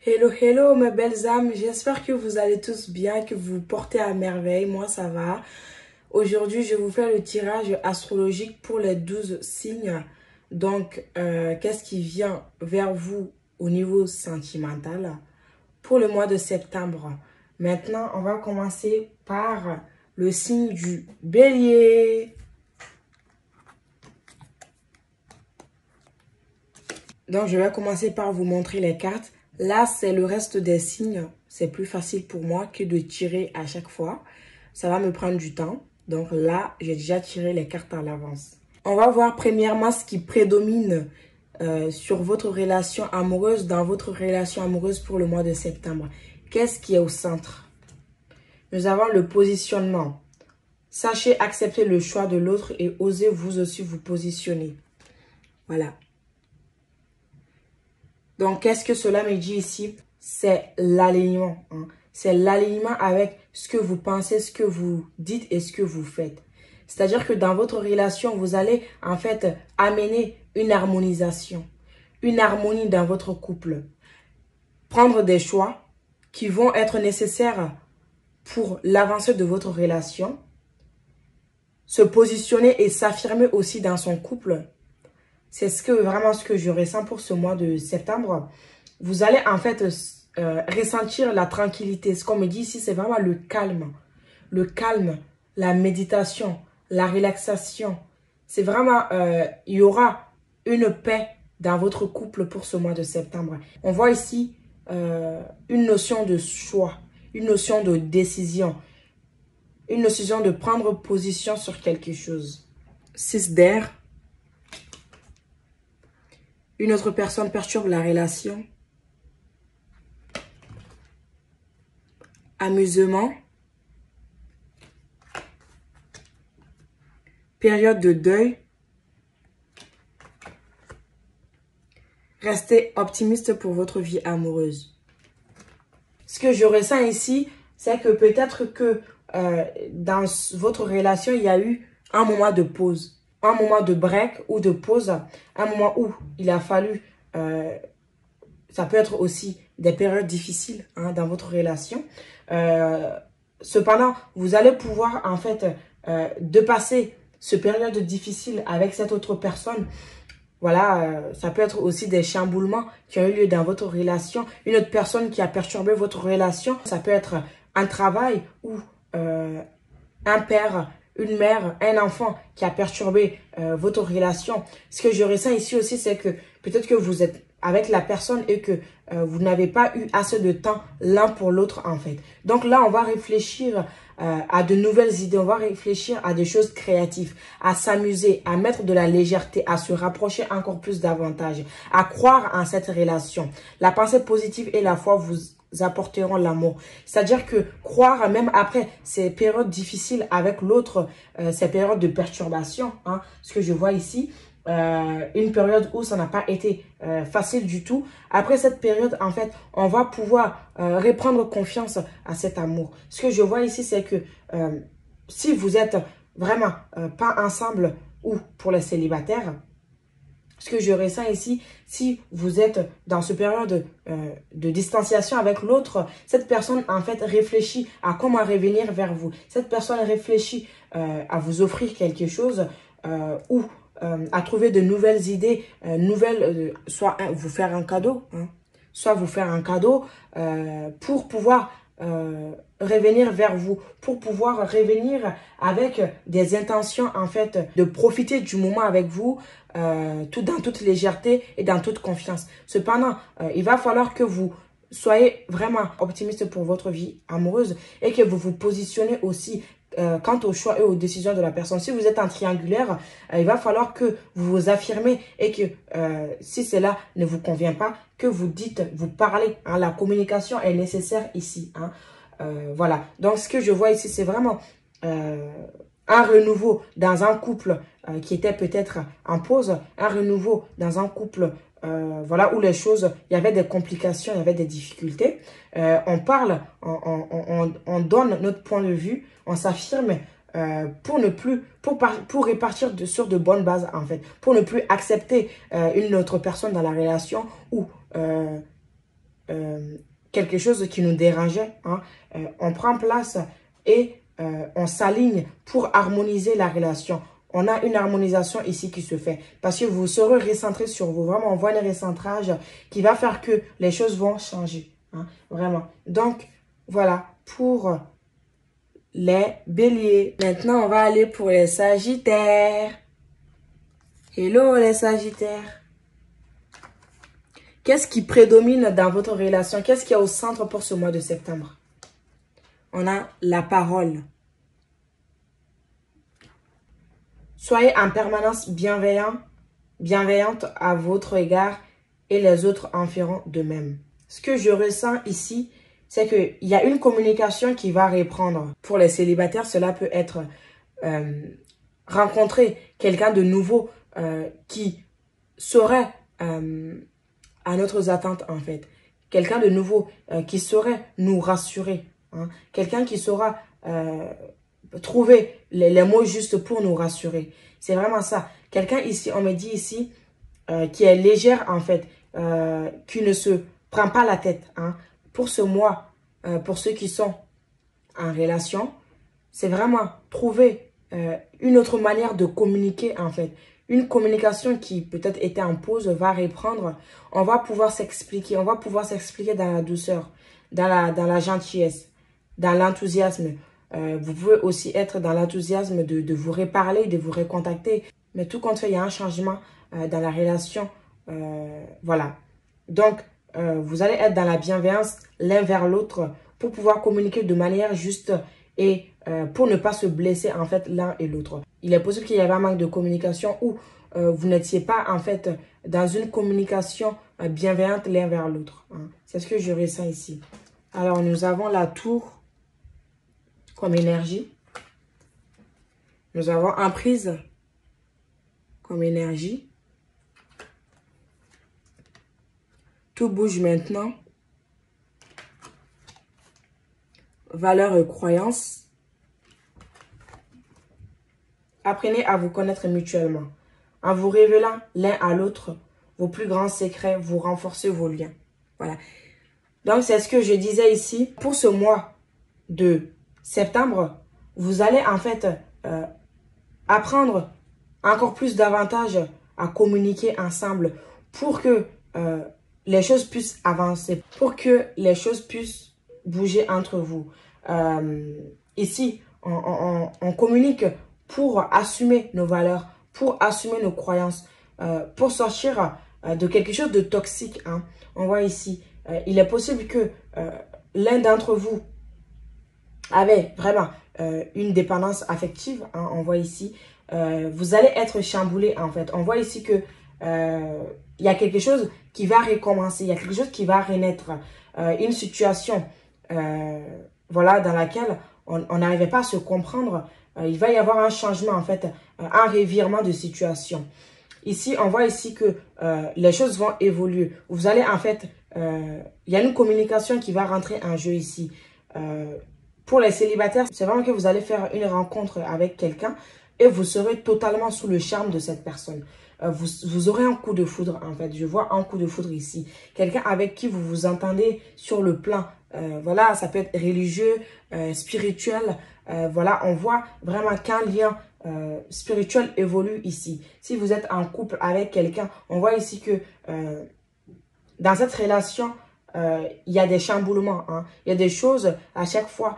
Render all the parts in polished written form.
Hello, hello mes belles âmes, j'espère que vous allez tous bien, que vous vous portez à merveille, moi ça va. Aujourd'hui, je vous fais le tirage astrologique pour les 12 signes. Donc, qu'est-ce qui vient vers vous au niveau sentimental pour le mois de septembre? Maintenant, on va commencer par le signe du Bélier. Donc, je vais commencer par vous montrer les cartes. Là, c'est le reste des signes. C'est plus facile pour moi que de tirer à chaque fois. Ça va me prendre du temps. Donc là, j'ai déjà tiré les cartes à l'avance. On va voir premièrement ce qui prédomine sur votre relation amoureuse, dans votre relation amoureuse pour le mois de septembre. Qu'est-ce qui est au centre? Nous avons le positionnement. Sachez accepter le choix de l'autre et osez vous aussi vous positionner. Voilà. Donc, qu'est-ce que cela me dit ici? C'est l'alignement. C'est l'alignement avec ce que vous pensez, ce que vous dites et ce que vous faites. C'est-à-dire que dans votre relation, vous allez en fait amener une harmonisation, une harmonie dans votre couple. Prendre des choix qui vont être nécessaires pour l'avancée de votre relation. Se positionner et s'affirmer aussi dans son couple. C'est vraiment ce que je ressens pour ce mois de septembre. Vous allez en fait ressentir la tranquillité. Ce qu'on me dit ici, c'est vraiment le calme. Le calme, la méditation, la relaxation. C'est vraiment, il y aura une paix dans votre couple pour ce mois de septembre. On voit ici une notion de choix, une notion de décision, une notion de prendre position sur quelque chose. 6 d'air. Une autre personne perturbe la relation. Amusement. Période de deuil. Restez optimiste pour votre vie amoureuse. Ce que je ressens ici, c'est que peut-être que dans votre relation, il y a eu un moment de pause. Un moment de break ou de pause, un moment où il a fallu, ça peut être aussi des périodes difficiles dans votre relation. Cependant, vous allez pouvoir en fait dépasser cette période difficile avec cette autre personne. Voilà, ça peut être aussi des chamboulements qui ont eu lieu dans votre relation. Une autre personne qui a perturbé votre relation. Ça peut être un travail ou un père, une mère, un enfant qui a perturbé votre relation. Ce que je ressens ici aussi, c'est que peut-être que vous êtes avec la personne et que vous n'avez pas eu assez de temps l'un pour l'autre en fait. Donc là, on va réfléchir à de nouvelles idées, on va réfléchir à des choses créatives, à s'amuser, à mettre de la légèreté, à se rapprocher encore plus davantage, à croire en cette relation. La pensée positive et la foi vous apporteront l'amour. C'est-à-dire que croire même après ces périodes difficiles avec l'autre, ces périodes de perturbation, ce que je vois ici, une période où ça n'a pas été facile du tout. Après cette période, en fait, on va pouvoir reprendre confiance à cet amour. Ce que je vois ici, c'est que si vous êtes vraiment pas ensemble ou pour les célibataires, ce que je ressens ici, si vous êtes dans cette période de distanciation avec l'autre, cette personne en fait réfléchit à comment revenir vers vous. Cette personne réfléchit à vous offrir quelque chose ou à trouver de nouvelles idées, soit vous faire un cadeau, soit vous faire un cadeau pour pouvoir revenir vers vous, pour pouvoir revenir avec des intentions en fait de profiter du moment avec vous, dans toute légèreté et dans toute confiance. Cependant, il va falloir que vous soyez vraiment optimiste pour votre vie amoureuse et que vous vous positionnez aussi quant au choix et aux décisions de la personne. Si vous êtes en triangulaire, il va falloir que vous vous affirmez et que si cela ne vous convient pas, que vous dites, vous parlez. La communication est nécessaire ici. Voilà. Donc, ce que je vois ici, c'est vraiment un renouveau dans un couple qui était peut-être en pause, un renouveau dans un couple voilà, où les choses, il y avait des complications, il y avait des difficultés. On parle, on donne notre point de vue, on s'affirme pour repartir sur de bonnes bases en fait, pour ne plus accepter une autre personne dans la relation ou quelque chose qui nous dérangeait, hein, on prend place et on s'aligne pour harmoniser la relation. On a une harmonisation ici qui se fait parce que vous serez recentré sur vous. Vraiment, on voit le recentrage qui va faire que les choses vont changer. Hein, vraiment. Donc, voilà pour les béliers. Maintenant, on va aller pour les sagittaires. Hello les sagittaires. Qu'est-ce qui prédomine dans votre relation? Qu'est-ce qu'il y a au centre pour ce mois de septembre? On a la parole. Soyez en permanence bienveillante à votre égard et les autres en feront de même. Ce que je ressens ici, c'est qu'il y a une communication qui va reprendre. Pour les célibataires, cela peut être rencontrer quelqu'un de nouveau qui saurait à notre attente en fait. Quelqu'un de nouveau qui saurait nous rassurer. Hein. Quelqu'un qui saura trouver les mots justes pour nous rassurer. C'est vraiment ça. Quelqu'un ici, on me dit ici, qui est légère en fait, qui ne se prend pas la tête. Hein. Pour ce mois, pour ceux qui sont en relation, c'est vraiment trouver une autre manière de communiquer en fait. Une communication qui peut-être était en pause va reprendre. On va pouvoir s'expliquer. On va pouvoir s'expliquer dans la douceur, dans la gentillesse, dans l'enthousiasme. Vous pouvez aussi être dans l'enthousiasme de vous reparler, de vous recontacter. Mais tout compte fait, il y a un changement dans la relation. Voilà. Donc, vous allez être dans la bienveillance l'un vers l'autre pour pouvoir communiquer de manière juste et pour ne pas se blesser en fait l'un et l'autre. Il est possible qu'il y ait un manque de communication ou vous n'étiez pas en fait dans une communication bienveillante l'un vers l'autre. Hein. C'est ce que je ressens ici. Alors, nous avons la tour comme énergie. Nous avons emprise comme énergie. Tout bouge maintenant. Valeurs et croyances. Apprenez à vous connaître mutuellement. En vous révélant l'un à l'autre vos plus grands secrets, vous renforcez vos liens. Voilà. Donc, c'est ce que je disais ici. Pour ce mois de septembre, vous allez en fait apprendre encore plus davantage à communiquer ensemble pour que les choses puissent avancer, pour que les choses puissent bouger entre vous. Ici, on communique pour assumer nos valeurs, pour assumer nos croyances, pour sortir de quelque chose de toxique. Hein. On voit ici, il est possible que l'un d'entre vous avait vraiment une dépendance affective. Hein. On voit ici, vous allez être chamboulé en fait. On voit ici que il y a quelque chose qui va recommencer, il y a quelque chose qui va renaître. Une situation voilà, dans laquelle on n'arrivait pas à se comprendre. Il va y avoir un changement en fait, un revirement de situation. Ici, on voit ici que les choses vont évoluer. Vous allez en fait, il y a une communication qui va rentrer en jeu ici. Pour les célibataires, c'est vraiment que vous allez faire une rencontre avec quelqu'un et vous serez totalement sous le charme de cette personne. Vous aurez un coup de foudre en fait. Je vois un coup de foudre ici. Quelqu'un avec qui vous vous entendez sur le plan. Voilà, ça peut être religieux, spirituel. Voilà, on voit vraiment qu'un lien spirituel évolue ici. Si vous êtes en couple avec quelqu'un, on voit ici que dans cette relation, il y a des chamboulements. Hein. Il y a des choses à chaque fois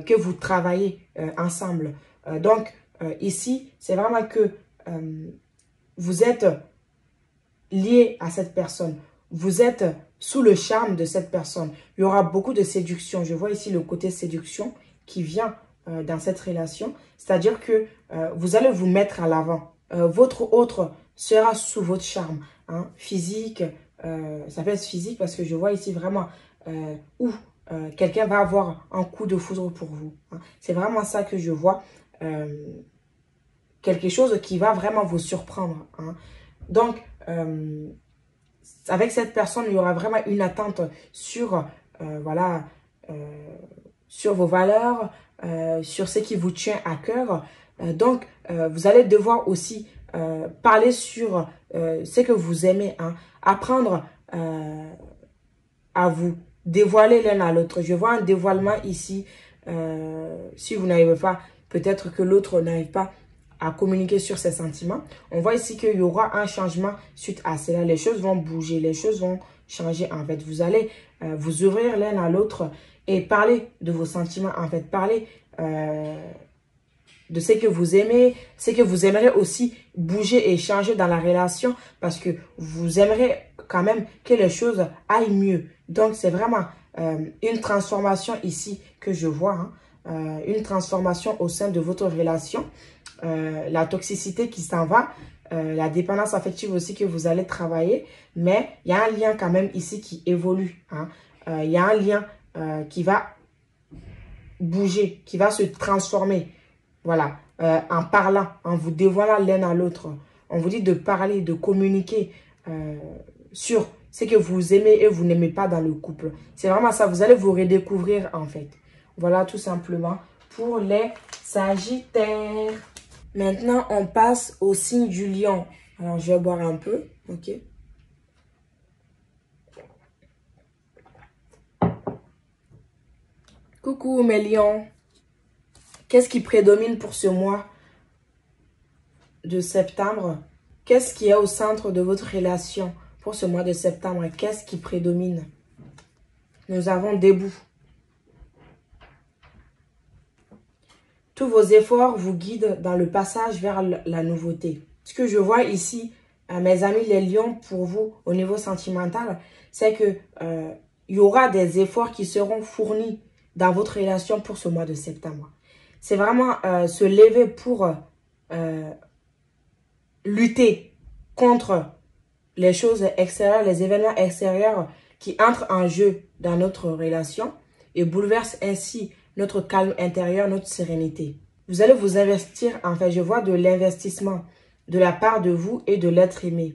que vous travaillez ensemble. Donc, ici, c'est vraiment que vous êtes lié à cette personne. Vous êtes sous le charme de cette personne. Il y aura beaucoup de séduction. Je vois ici le côté séduction qui vient dans cette relation. C'est-à-dire que vous allez vous mettre à l'avant. Votre autre sera sous votre charme. Hein, physique, ça peut être physique parce que je vois ici vraiment où quelqu'un va avoir un coup de foudre pour vous. Hein. C'est vraiment ça que je vois. Quelque chose qui va vraiment vous surprendre. Hein. Donc, avec cette personne, il y aura vraiment une attente sur, voilà, sur vos valeurs, sur ce qui vous tient à cœur. Donc, vous allez devoir aussi parler sur ce que vous aimez. Hein. Apprendre à vous dévoiler l'un à l'autre. Je vois un dévoilement ici. Si vous n'arrivez pas, peut-être que l'autre n'arrive pas à communiquer sur ses sentiments. On voit ici qu'il y aura un changement suite à cela. Les choses vont bouger, les choses vont changer en fait. Vous allez vous ouvrir l'un à l'autre et parler de vos sentiments en fait. Parler de ce que vous aimez, ce que vous aimeriez aussi bouger et changer dans la relation parce que vous aimeriez quand même que les choses aillent mieux. Donc, c'est vraiment une transformation ici que je vois, hein, une transformation au sein de votre relation, la toxicité qui s'en va, la dépendance affective aussi que vous allez travailler, mais il y a un lien quand même ici qui évolue, hein. Il y a un lien qui va bouger, qui va se transformer. Voilà, en parlant, en vous dévoilant l'un à l'autre. On vous dit de parler, de communiquer sur ce que vous aimez et vous n'aimez pas dans le couple. C'est vraiment ça, vous allez vous redécouvrir en fait. Voilà tout simplement pour les Sagittaires. Maintenant, on passe au signe du lion. Alors, je vais boire un peu, ok. Coucou mes lions. Qu'est-ce qui prédomine pour ce mois de septembre? Qu'est-ce qui est au centre de votre relation pour ce mois de septembre? Qu'est-ce qui prédomine? Nous avons debout. Tous vos efforts vous guident dans le passage vers la nouveauté. Ce que je vois ici, mes amis les lions, pour vous, au niveau sentimental, c'est que il y aura des efforts qui seront fournis dans votre relation pour ce mois de septembre. C'est vraiment se lever pour lutter contre les choses extérieures, les événements extérieurs qui entrent en jeu dans notre relation et bouleversent ainsi notre calme intérieur, notre sérénité. Vous allez vous investir, en fait, je vois de l'investissement de la part de vous et de l'être aimé.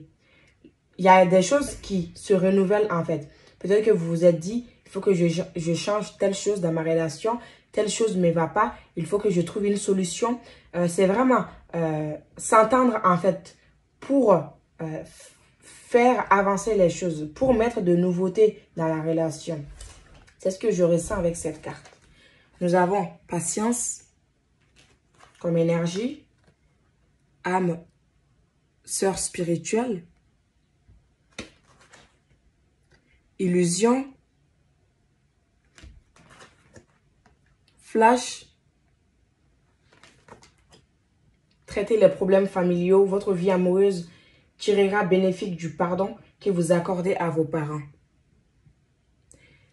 Il y a des choses qui se renouvellent, en fait. Peut-être que vous vous êtes dit, il faut que je change telle chose dans ma relation, telle chose ne me va pas, il faut que je trouve une solution. C'est vraiment s'entendre, en fait, pour faire avancer les choses, pour mettre de nouveautés dans la relation. C'est ce que je ressens avec cette carte. Nous avons patience comme énergie, âme, sœur spirituelle, illusion, flash, traiter les problèmes familiaux, votre vie amoureuse tirera bénéfique du pardon que vous accordez à vos parents.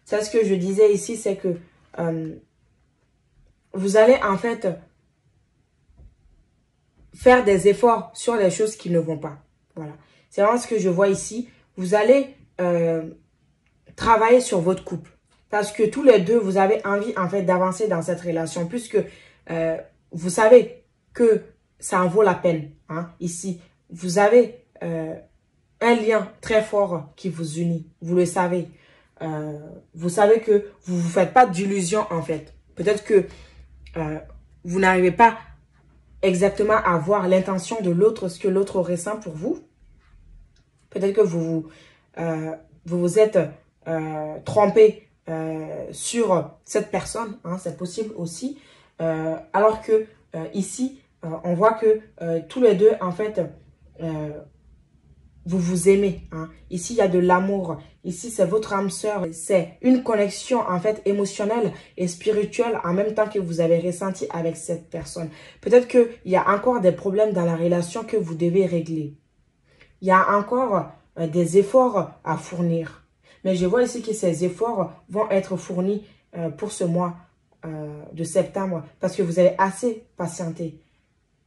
C'est ce que je disais ici, c'est que vous allez en fait faire des efforts sur les choses qui ne vont pas. Voilà. C'est vraiment ce que je vois ici. Vous allez travailler sur votre couple. Parce que tous les deux, vous avez envie en fait d'avancer dans cette relation. Puisque vous savez que ça en vaut la peine. Hein, ici, vous avez un lien très fort qui vous unit. Vous le savez. Vous savez que vous ne vous faites pas d'illusions en fait. Peut-être que vous n'arrivez pas exactement à voir l'intention de l'autre, ce que l'autre ressent pour vous. Peut-être que vous vous êtes trompé sur cette personne, hein, c'est possible aussi. Alors que ici, on voit que tous les deux, en fait, vous vous aimez. Hein. Ici, il y a de l'amour. Ici, c'est votre âme sœur. C'est une connexion, en fait, émotionnelle et spirituelle en même temps que vous avez ressenti avec cette personne. Peut-être qu'il y a encore des problèmes dans la relation que vous devez régler. Il y a encore des efforts à fournir. Mais je vois ici que ces efforts vont être fournis pour ce mois de septembre parce que vous avez assez patienté,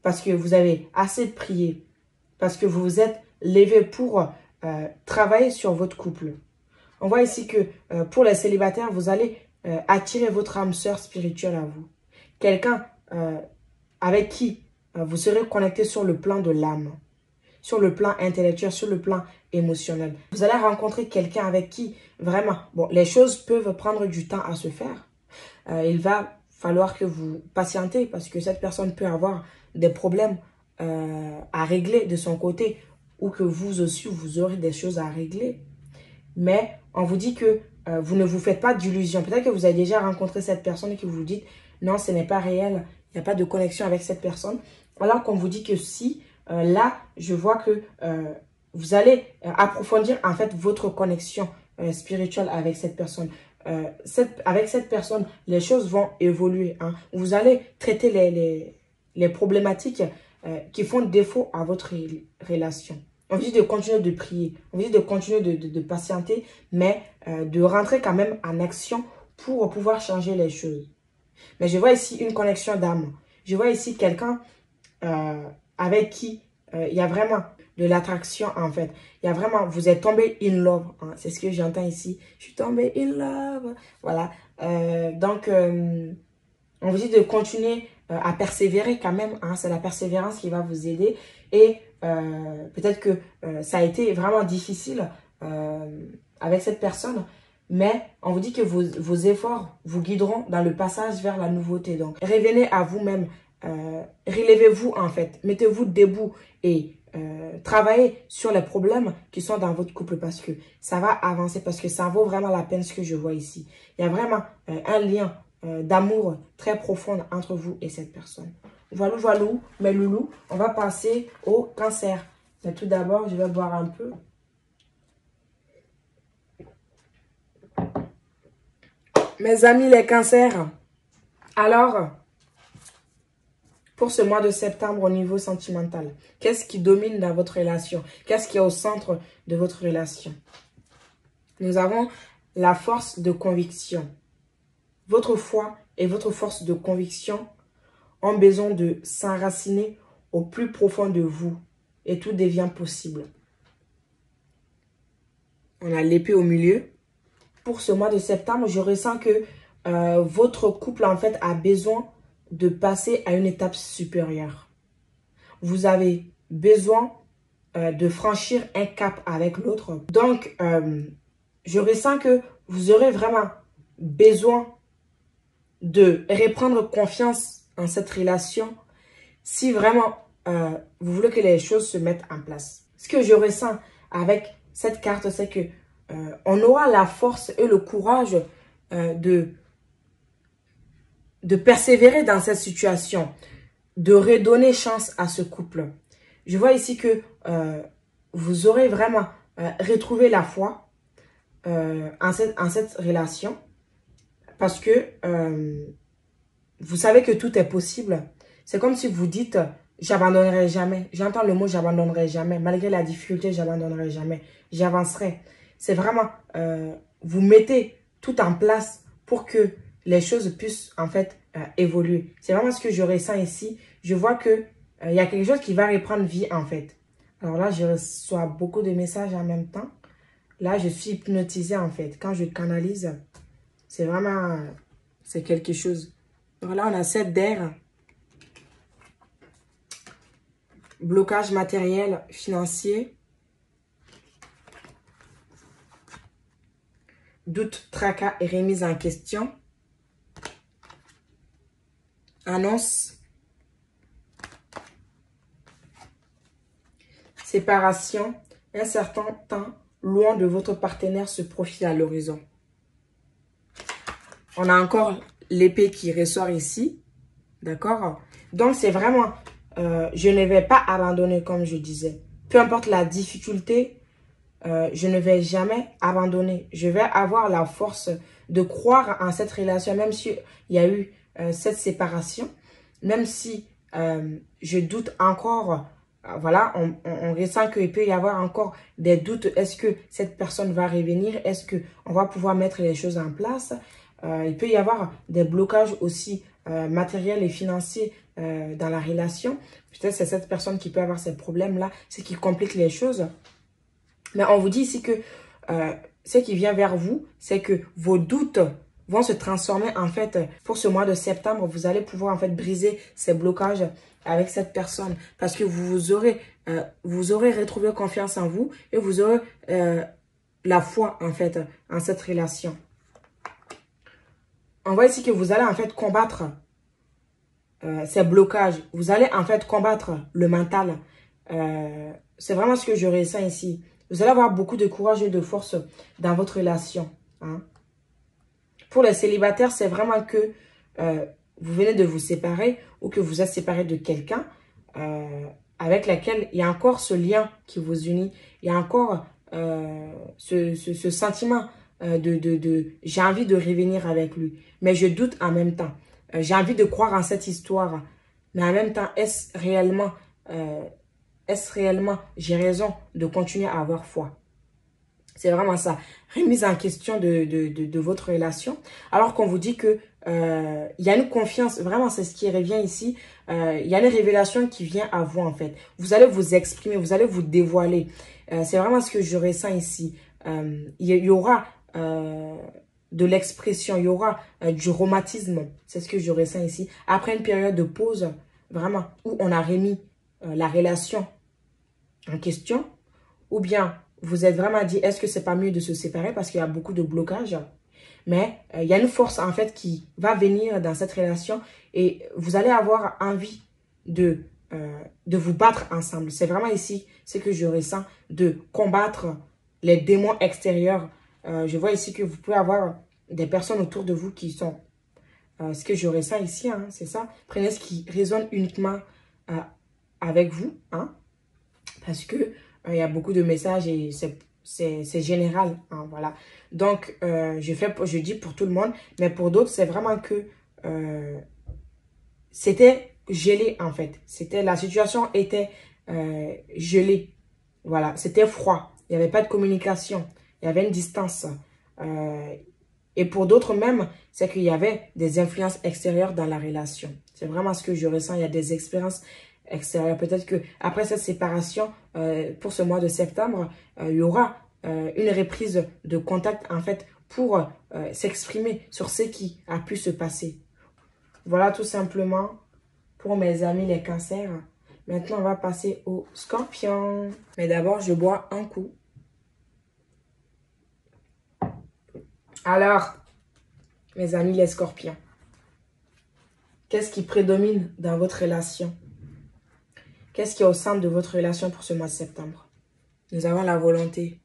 parce que vous avez assez prié, parce que vous vous êtes levé pour travailler sur votre couple. On voit ici que pour les célibataires, vous allez attirer votre âme sœur spirituelle à vous. Quelqu'un avec qui vous serez connecté sur le plan de l'âme, sur le plan intellectuel, sur le plan émotionnel. Vous allez rencontrer quelqu'un avec qui vraiment, bon, les choses peuvent prendre du temps à se faire. Il va falloir que vous patientez parce que cette personne peut avoir des problèmes à régler de son côté ou que vous aussi, vous aurez des choses à régler. Mais on vous dit que vous ne vous faites pas d'illusions. Peut-être que vous avez déjà rencontré cette personne et que vous vous dites, non, ce n'est pas réel, il n'y a pas de connexion avec cette personne. Alors qu'on vous dit que si, là, je vois que vous allez approfondir en fait votre connexion spirituelle avec cette personne. Avec cette personne, les choses vont évoluer. Hein. Vous allez traiter les problématiques qui font défaut à votre relation. On vous dit de continuer de prier, on vous dit de continuer de patienter, mais de rentrer quand même en action pour pouvoir changer les choses. Mais je vois ici une connexion d'âme. Je vois ici quelqu'un avec qui il y a vraiment de l'attraction en fait. Il y a vraiment, vous êtes tombé in love. Hein. C'est ce que j'entends ici. Je suis tombé in love. Voilà. Donc, on vous dit de continuer à persévérer quand même. Hein. C'est la persévérance qui va vous aider. Et peut-être que ça a été vraiment difficile avec cette personne. Mais on vous dit que vos efforts vous guideront dans le passage vers la nouveauté. Donc, revenez à vous-même. Relevez-vous en fait. Mettez-vous debout et travaillez sur les problèmes qui sont dans votre couple parce que ça va avancer, parce que ça vaut vraiment la peine ce que je vois ici. Il y a vraiment un lien d'amour très profond entre vous et cette personne. Voilà, voilà, mes loulous, on va passer au cancer. Mais tout d'abord, je vais boire un peu. Mes amis les cancers, alors, pour ce mois de septembre au niveau sentimental, qu'est-ce qui domine dans votre relation? Qu'est-ce qui est au centre de votre relation? Nous avons la force de conviction. Votre foi et votre force de conviction ont besoin de s'enraciner au plus profond de vous et tout devient possible. On a l'épée au milieu. Pour ce mois de septembre, je ressens que votre couple en fait a besoin de passer à une étape supérieure. Vous avez besoin de franchir un cap avec l'autre. Donc, je ressens que vous aurez vraiment besoin de reprendre confiance en cette relation si vraiment vous voulez que les choses se mettent en place. Ce que je ressens avec cette carte, c'est que on aura la force et le courage de persévérer dans cette situation, de redonner chance à ce couple. Je vois ici que vous aurez vraiment retrouvé la foi en cette relation parce que vous savez que tout est possible. C'est comme si vous dites, j'abandonnerai jamais. J'entends le mot, j'abandonnerai jamais. Malgré la difficulté, j'abandonnerai jamais. J'avancerai. C'est vraiment, vous mettez tout en place pour que les choses puissent en fait évoluer. C'est vraiment ce que je ressens ici. Je vois que il y a quelque chose qui va reprendre vie en fait. Alors là, je reçois beaucoup de messages en même temps. Là, je suis hypnotisée en fait. Quand je canalise, c'est vraiment, c'est quelque chose. Donc là, on a 7 d'air. Blocage matériel, financier. Doute, tracas et remise en question. Annonce. Séparation. Un certain temps loin de votre partenaire se profile à l'horizon. On a encore l'épée qui ressort ici. D'accord? Donc, c'est vraiment, je ne vais pas abandonner comme je disais. Peu importe la difficulté, je ne vais jamais abandonner. Je vais avoir la force de croire en cette relation, même s'il y a eu cette séparation. Même si je doute encore, voilà, on ressent qu'il peut y avoir encore des doutes. Est-ce que cette personne va revenir? Est-ce qu'on va pouvoir mettre les choses en place? Il peut y avoir des blocages aussi matériels et financiers dans la relation. Peut-être c'est cette personne qui peut avoir ces problèmes-là, ce qui complique les choses. Mais on vous dit ici que ce qui vient vers vous, c'est que vos doutes vont se transformer en fait. Pour ce mois de septembre, vous allez pouvoir en fait briser ces blocages avec cette personne. Parce que vous aurez retrouvé confiance en vous et vous aurez la foi en fait en cette relation. On voit ici que vous allez en fait combattre ces blocages. Vous allez en fait combattre le mental. C'est vraiment ce que je ressens ici. Vous allez avoir beaucoup de courage et de force dans votre relation. Hein. Pour les célibataires, c'est vraiment que vous venez de vous séparer ou que vous êtes séparé de quelqu'un avec laquelle il y a encore ce lien qui vous unit. Il y a encore ce sentiment j'ai envie de revenir avec lui. Mais je doute en même temps. J'ai envie de croire en cette histoire. Mais en même temps, euh, est-ce réellement, j'ai raison de continuer à avoir foi? C'est vraiment ça. Remise en question de votre relation. Alors qu'on vous dit que il y a une confiance, vraiment c'est ce qui revient ici. Il y a une révélation qui vient à vous en fait. Vous allez vous exprimer, vous allez vous dévoiler. C'est vraiment ce que je ressens ici. Il y aura de l'expression, il y aura du romantisme. C'est ce que je ressens ici. Après une période de pause, vraiment, où on a remis la relation en question, ou bien vous êtes vraiment dit, est-ce que c'est pas mieux de se séparer parce qu'il y a beaucoup de blocages? Mais il y a une force en fait qui va venir dans cette relation et vous allez avoir envie de vous battre ensemble. C'est vraiment ici ce que je ressens, de combattre les démons extérieurs. Je vois ici que vous pouvez avoir des personnes autour de vous qui sont... ce que je ressens ici, hein, c'est ça. Prenez ce qui résonne uniquement avec vous, hein, parce que il y a beaucoup de messages et c'est général, hein, voilà. Donc, je dis pour tout le monde, mais pour d'autres, c'est vraiment que c'était gelé, en fait. La situation était gelée, voilà. C'était froid, il n'y avait pas de communication, il y avait une distance. Et pour d'autres même, c'est qu'il y avait des influences extérieures dans la relation. C'est vraiment ce que je ressens, il y a des expériences extérieures. Peut-être que après cette séparation, pour ce mois de septembre, il y aura une reprise de contact en fait pour s'exprimer sur ce qui a pu se passer. Voilà tout simplement pour mes amis les cancers. Maintenant, on va passer aux scorpions. Mais d'abord, je bois un coup. Alors, mes amis les scorpions, qu'est-ce qui prédomine dans votre relation? Qu'est-ce qui est au centre de votre relation pour ce mois de septembre? Nous avons la volonté.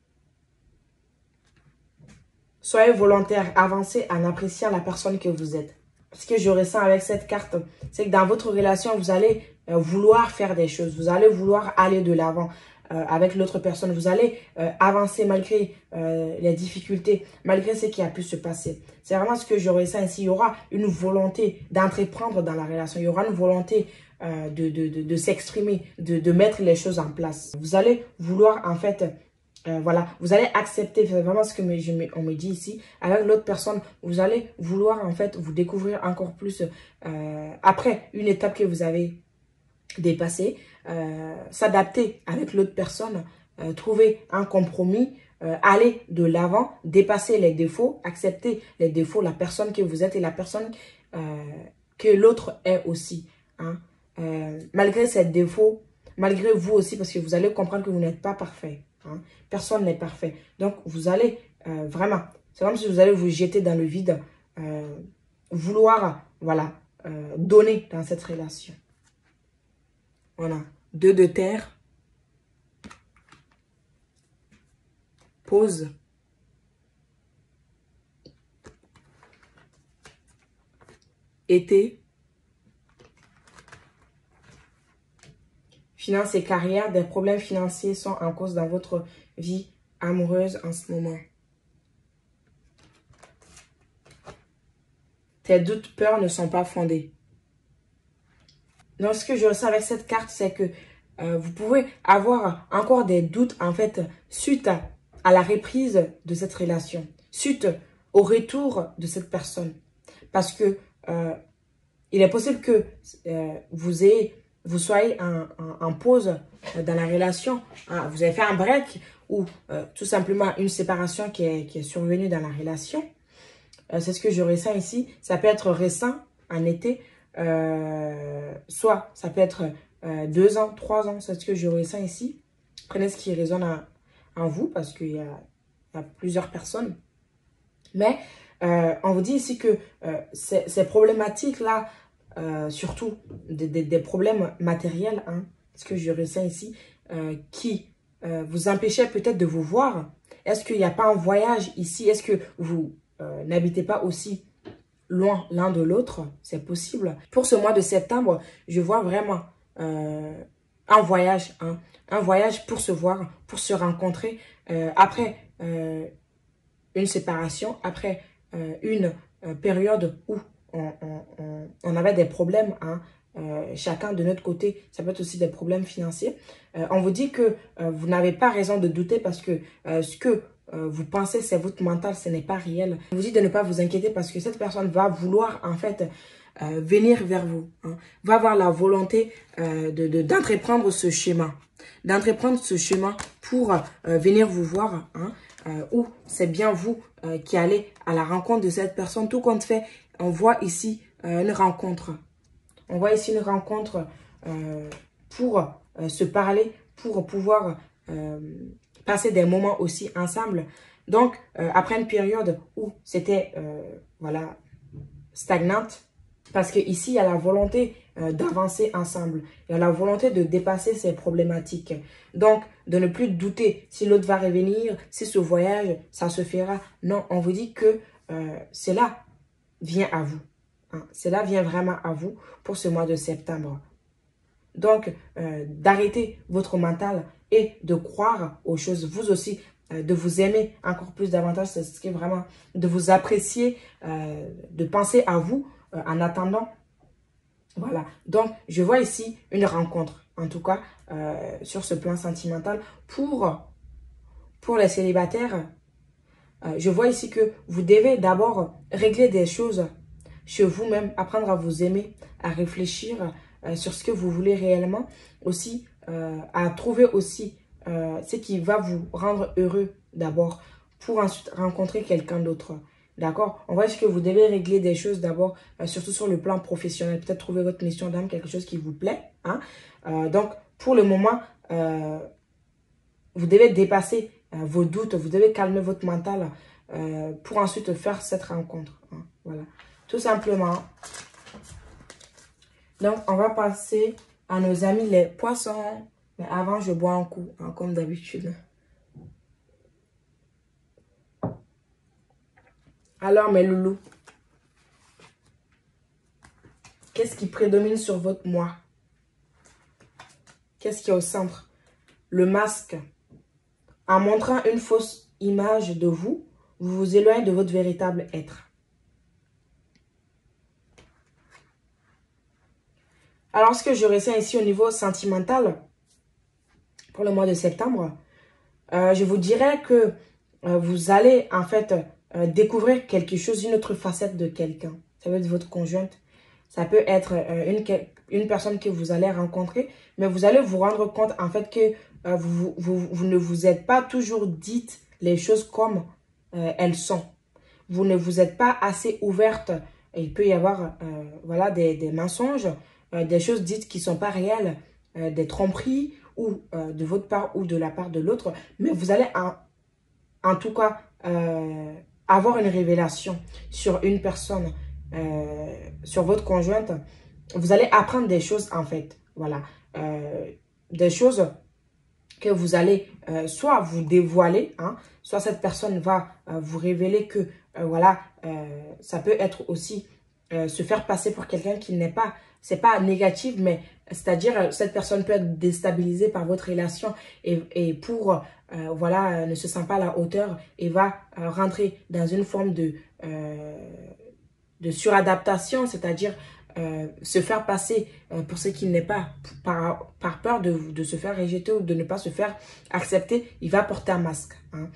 Soyez volontaire, avancez en appréciant la personne que vous êtes. Ce que je ressens avec cette carte, c'est que dans votre relation, vous allez vouloir faire des choses. Vous allez vouloir aller de l'avant avec l'autre personne. Vous allez avancer malgré les difficultés, malgré ce qui a pu se passer. C'est vraiment ce que je ressens ici. Il y aura une volonté d'entreprendre dans la relation. Il y aura une volonté de s'exprimer, de mettre les choses en place. Vous allez vouloir en fait... voilà, vous allez accepter, c'est vraiment ce que on me dit ici, avec l'autre personne, vous allez vouloir en fait vous découvrir encore plus après une étape que vous avez dépassée, s'adapter avec l'autre personne, trouver un compromis, aller de l'avant, dépasser les défauts, accepter les défauts, la personne que vous êtes et la personne que l'autre est aussi. Hein. Malgré ces défauts, malgré vous aussi, parce que vous allez comprendre que vous n'êtes pas parfait. Hein. Personne n'est parfait. Donc, vous allez vraiment, c'est comme si vous allez vous jeter dans le vide, vouloir, voilà, donner dans cette relation. Voilà. 2 de terre. Pause. Été. Finances et carrière, des problèmes financiers sont en cause dans votre vie amoureuse en ce moment. Tes doutes, peurs ne sont pas fondés. Donc, ce que je ressens avec cette carte, c'est que vous pouvez avoir encore des doutes, en fait, suite à la reprise de cette relation, suite au retour de cette personne. Parce que il est possible que vous soyez en pause dans la relation. Hein, vous avez fait un break ou tout simplement une séparation qui est survenue dans la relation. C'est ce que je ressens ici. Ça peut être récent, en été. Soit ça peut être 2 ans, 3 ans. C'est ce que je ressens ici. Prenez ce qui résonne en vous parce qu'il y a plusieurs personnes. Mais on vous dit ici que ces problématiques-là, surtout des problèmes matériels, hein, ce que je ressens ici, qui vous empêchaient peut-être de vous voir. Est-ce qu'il n'y a pas un voyage ici? Est-ce que vous n'habitez pas aussi loin l'un de l'autre, c'est possible. Pour ce mois de septembre, je vois vraiment un voyage, hein, un voyage pour se voir, pour se rencontrer après une séparation, après une période où on avait des problèmes, hein, chacun de notre côté, ça peut être aussi des problèmes financiers. On vous dit que vous n'avez pas raison de douter parce que ce que vous pensez, c'est votre mental, ce n'est pas réel. On vous dit de ne pas vous inquiéter parce que cette personne va vouloir en fait venir vers vous, hein, va avoir la volonté d'entreprendre ce chemin. D'entreprendre ce chemin pour venir vous voir, hein, ou c'est bien vous qui allez à la rencontre de cette personne. Tout compte fait, on voit ici une rencontre. On voit ici une rencontre pour se parler, pour pouvoir passer des moments aussi ensemble. Donc, après une période où c'était voilà, stagnante, parce que ici il y a la volonté d'avancer ensemble. Il y a la volonté de dépasser ces problématiques. Donc, de ne plus douter si l'autre va revenir, si ce voyage, ça se fera. Non, on vous dit que cela vient à vous. Hein. Cela vient vraiment à vous pour ce mois de septembre. Donc, d'arrêter votre mental et de croire aux choses. Vous aussi, de vous aimer encore plus davantage. C'est ce qui est vraiment de vous apprécier, de penser à vous en attendant. Voilà. Donc, je vois ici une rencontre. En tout cas, sur ce plan sentimental. Pour les célibataires, je vois ici que vous devez d'abord régler des choses chez vous-même, apprendre à vous aimer, à réfléchir sur ce que vous voulez réellement, aussi à trouver aussi ce qui va vous rendre heureux d'abord pour ensuite rencontrer quelqu'un d'autre. D'accord? On voit que vous devez régler des choses d'abord, surtout sur le plan professionnel. Peut-être trouver votre mission d'âme, quelque chose qui vous plaît. Hein? Donc, pour le moment, vous devez dépasser vos doutes, vous devez calmer votre mental pour ensuite faire cette rencontre. Hein? Voilà. Tout simplement. Donc, on va passer à nos amis les poissons. Mais avant, je bois un coup, hein, comme d'habitude. Alors, mes loulous, qu'est-ce qui prédomine sur votre moi? Qu'est-ce qui est au centre? Le masque. En montrant une fausse image de vous, vous vous éloignez de votre véritable être. Alors, ce que je ressens ici au niveau sentimental, pour le mois de septembre, je vous dirais que vous allez en fait découvrir quelque chose, une autre facette de quelqu'un. Ça peut être votre conjointe, ça peut être une personne que vous allez rencontrer, mais vous allez vous rendre compte en fait que vous ne vous êtes pas toujours dites les choses comme elles sont. Vous ne vous êtes pas assez ouverte. Il peut y avoir voilà, des mensonges, des choses dites qui ne sont pas réelles, des tromperies, ou de votre part ou de la part de l'autre. Mais vous allez en tout cas avoir une révélation sur une personne, sur votre conjointe. Vous allez apprendre des choses en fait. Voilà. Des choses que vous allez soit vous dévoiler, hein, soit cette personne va vous révéler que voilà, ça peut être aussi se faire passer pour quelqu'un qui n'est pas, c'est pas négatif, mais c'est-à-dire cette personne peut être déstabilisée par votre relation et pour voilà, ne se sent pas à la hauteur et va rentrer dans une forme de suradaptation, c'est-à-dire se faire passer pour ce qu'il n'est pas, par peur de se faire rejeter ou de ne pas se faire accepter, il va porter un masque. Hein.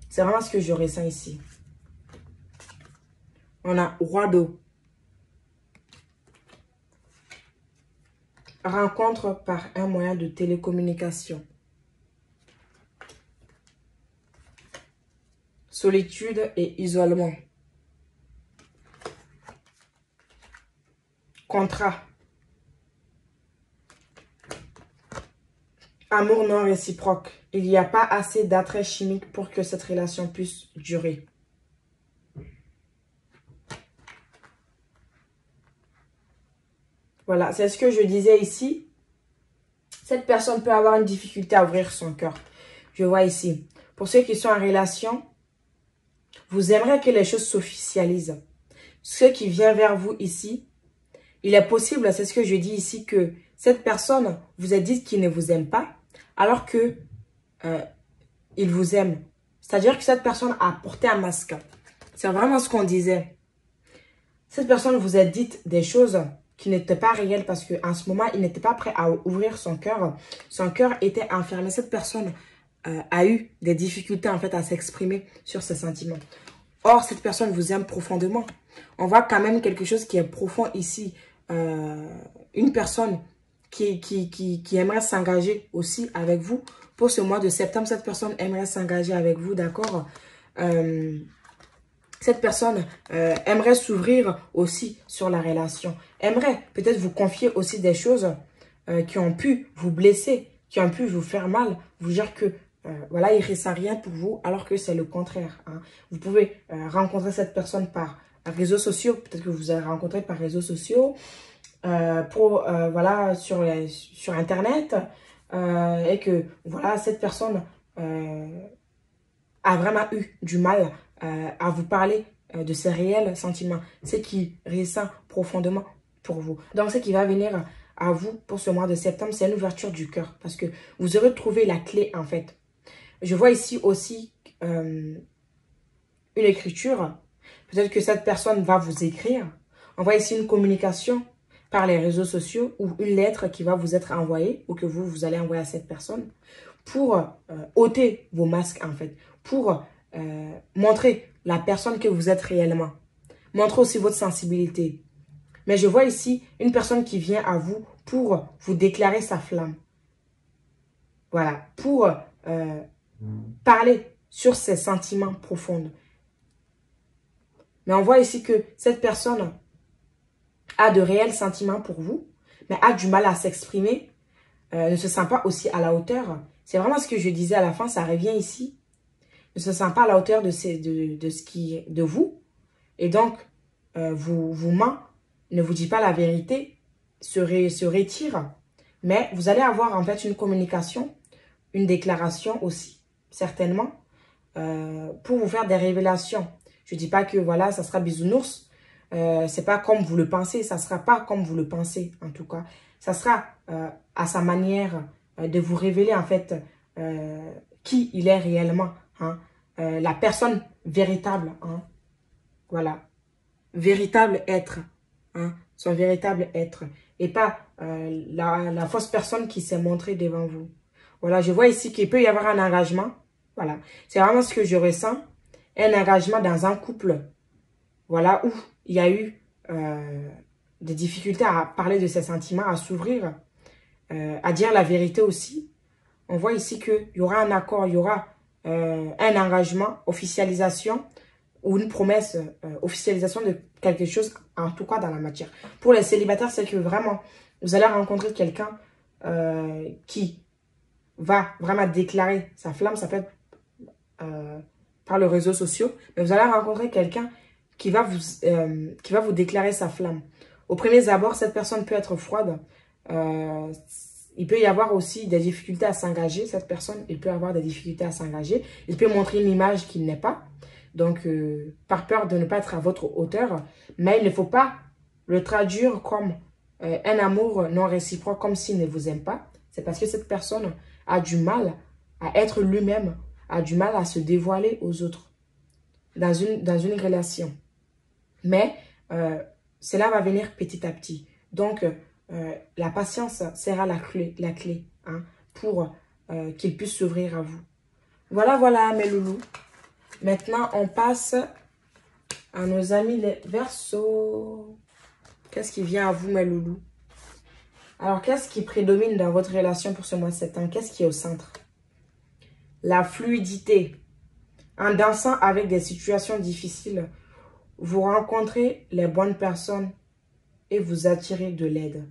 C'est vraiment ce que je ressens ici. On a roi d'eau. Rencontre par un moyen de télécommunication. Solitude et isolement. Contrat. Amour non réciproque. Il n'y a pas assez d'attrait chimique pour que cette relation puisse durer. Voilà, c'est ce que je disais ici. Cette personne peut avoir une difficulté à ouvrir son cœur. Je vois ici. Pour ceux qui sont en relation, Vous aimeriez que les choses s'officialisent. Ce qui vient vers vous ici, il est possible, c'est ce que je dis ici, que cette personne vous a dit qu'il ne vous aime pas, alors que il vous aime. C'est-à-dire que cette personne a porté un masque. C'est vraiment ce qu'on disait. Cette personne vous a dit des choses qui n'étaient pas réelles parce qu'en ce moment, il n'était pas prêt à ouvrir son cœur. Son cœur était enfermé. Cette personne a eu des difficultés en fait à s'exprimer sur ses sentiments. Or, cette personne vous aime profondément. On voit quand même quelque chose qui est profond ici. Une personne qui aimerait s'engager aussi avec vous. Pour ce mois de septembre, cette personne aimerait s'engager avec vous, d'accord? Cette personne aimerait s'ouvrir aussi sur la relation. Aimerait peut-être vous confier aussi des choses qui ont pu vous blesser, qui ont pu vous faire mal, vous dire que voilà, il ne ressent rien pour vous, alors que c'est le contraire. Hein. Vous pouvez rencontrer cette personne par réseaux sociaux, peut-être que vous allez rencontrer par réseaux sociaux, voilà, sur Internet, et que voilà, cette personne a vraiment eu du mal à vous parler de ses réels sentiments, ce qui ressent profondément pour vous. Donc, ce qui va venir à vous pour ce mois de septembre, c'est une ouverture du cœur, parce que vous aurez trouvé la clé en fait. Je vois ici aussi une écriture. Peut-être que cette personne va vous écrire. On voit ici une communication par les réseaux sociaux ou une lettre qui va vous être envoyée ou que vous allez envoyer à cette personne pour ôter vos masques en fait, pour montrer la personne que vous êtes réellement. Montrer aussi votre sensibilité. Mais je vois ici une personne qui vient à vous pour vous déclarer sa flamme. Voilà, pour parler sur ses sentiments profonds. Mais on voit ici que cette personne a de réels sentiments pour vous, mais a du mal à s'exprimer, ne se sent pas aussi à la hauteur. C'est vraiment ce que je disais à la fin, ça revient ici. Ne se sent pas à la hauteur de vous. Et donc, vous ment, ne vous dit pas la vérité, se retire. Mais vous allez avoir en fait une communication, une déclaration aussi, certainement, pour vous faire des révélations. Je ne dis pas que voilà, ça sera bisounours. C'est pas comme vous le pensez. Ça ne sera pas comme vous le pensez, en tout cas. Ça sera à sa manière de vous révéler, en fait, qui il est réellement. Hein. La personne véritable. Hein. Voilà. Véritable être. Hein. Son véritable être. Et pas la fausse personne qui s'est montrée devant vous. Voilà, je vois ici qu'il peut y avoir un engagement. Voilà. C'est vraiment ce que je ressens. Un engagement dans un couple, voilà, où il y a eu des difficultés à parler de ses sentiments, à s'ouvrir, à dire la vérité aussi. On voit ici qu'il y aura un accord, il y aura un engagement, officialisation ou une promesse, officialisation de quelque chose, en tout cas dans la matière. Pour les célibataires, c'est que vraiment, vous allez rencontrer quelqu'un qui va vraiment déclarer sa flamme, ça peut être par les réseaux sociaux, mais vous allez rencontrer quelqu'un qui va vous déclarer sa flamme. Au premier abord, cette personne peut être froide. Il peut y avoir aussi des difficultés à s'engager. Cette personne, il peut avoir des difficultés à s'engager. Il peut montrer une image qu'il n'est pas. Donc, par peur de ne pas être à votre hauteur. Mais il ne faut pas le traduire comme un amour non réciproque, comme s'il ne vous aime pas. C'est parce que cette personne a du mal à être lui-même, a du mal à se dévoiler aux autres dans une relation. Mais cela va venir petit à petit. Donc, la patience sera la clé hein, pour qu'il puisse s'ouvrir à vous. Voilà, voilà mes loulous. Maintenant, on passe à nos amis les Verseaux. Qu'est-ce qui vient à vous mes loulous? Alors, qu'est-ce qui prédomine dans votre relation pour ce mois de septembre? Qu'est-ce qui est au centre? La fluidité. En dansant avec des situations difficiles, vous rencontrez les bonnes personnes et vous attirez de l'aide.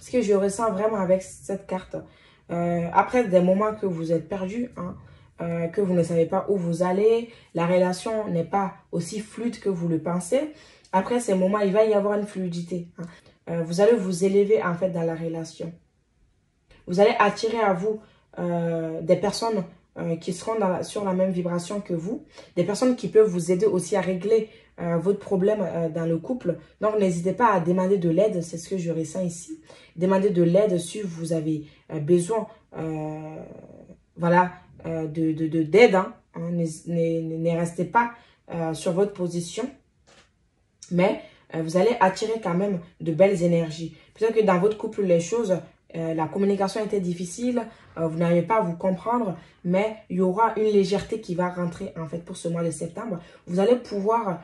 Ce que je ressens vraiment avec cette carte, après des moments que vous êtes perdu, hein, que vous ne savez pas où vous allez, la relation n'est pas aussi fluide que vous le pensez, après ces moments, il va y avoir une fluidité. Hein. Vous allez vous élever en fait dans la relation. Vous allez attirer à vous des personnes qui seront sur la même vibration que vous, des personnes qui peuvent vous aider aussi à régler votre problème dans le couple. Donc, n'hésitez pas à demander de l'aide, c'est ce que je ressens ici. Demandez de l'aide si vous avez besoin voilà, d'aide. Hein. Ne restez pas sur votre position, mais vous allez attirer quand même de belles énergies. Peut-être que dans votre couple, les choses, la communication était difficile, vous n'arrivez pas à vous comprendre, mais il y aura une légèreté qui va rentrer en fait pour ce mois de septembre. Vous allez pouvoir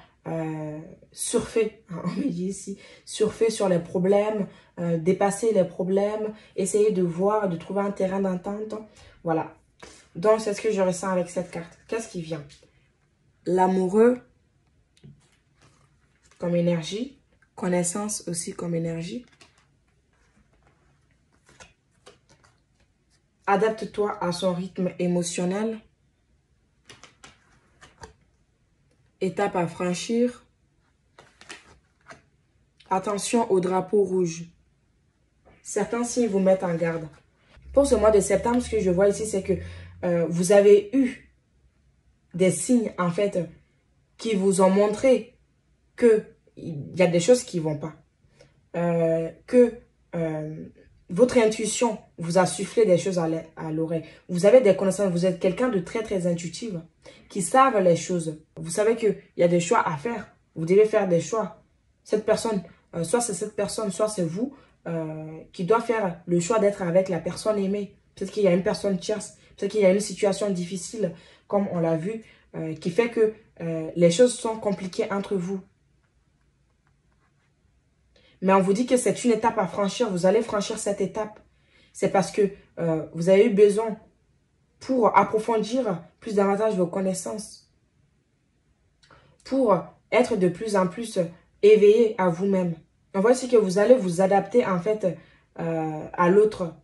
surfer, hein, on me dit ici, surfer sur les problèmes, dépasser les problèmes, essayer de voir, de trouver un terrain d'entente. Voilà. Donc, c'est ce que je ressens avec cette carte. Qu'est-ce qui vient? L'amoureux comme énergie, connaissance aussi comme énergie. Adapte-toi à son rythme émotionnel. Étape à franchir. Attention au drapeau rouge. Certains signes vous mettent en garde. Pour ce mois de septembre, ce que je vois ici, c'est que vous avez eu des signes, en fait, qui vous ont montré qu'il y a des choses qui ne vont pas. Votre intuition vous a soufflé des choses à l'oreille. Vous avez des connaissances, vous êtes quelqu'un de très, très intuitif, qui savent les choses. Vous savez qu'il y a des choix à faire. Vous devez faire des choix. Cette personne, soit c'est cette personne, soit c'est vous, qui doit faire le choix d'être avec la personne aimée. Peut-être qu'il y a une personne tierce, peut-être qu'il y a une situation difficile, comme on l'a vu, qui fait que les choses sont compliquées entre vous. Mais on vous dit que c'est une étape à franchir. Vous allez franchir cette étape. C'est parce que vous avez eu besoin pour approfondir plus davantage vos connaissances. Pour être de plus en plus éveillé à vous-même. On voit ici que vous allez vous adapter en fait à l'autre.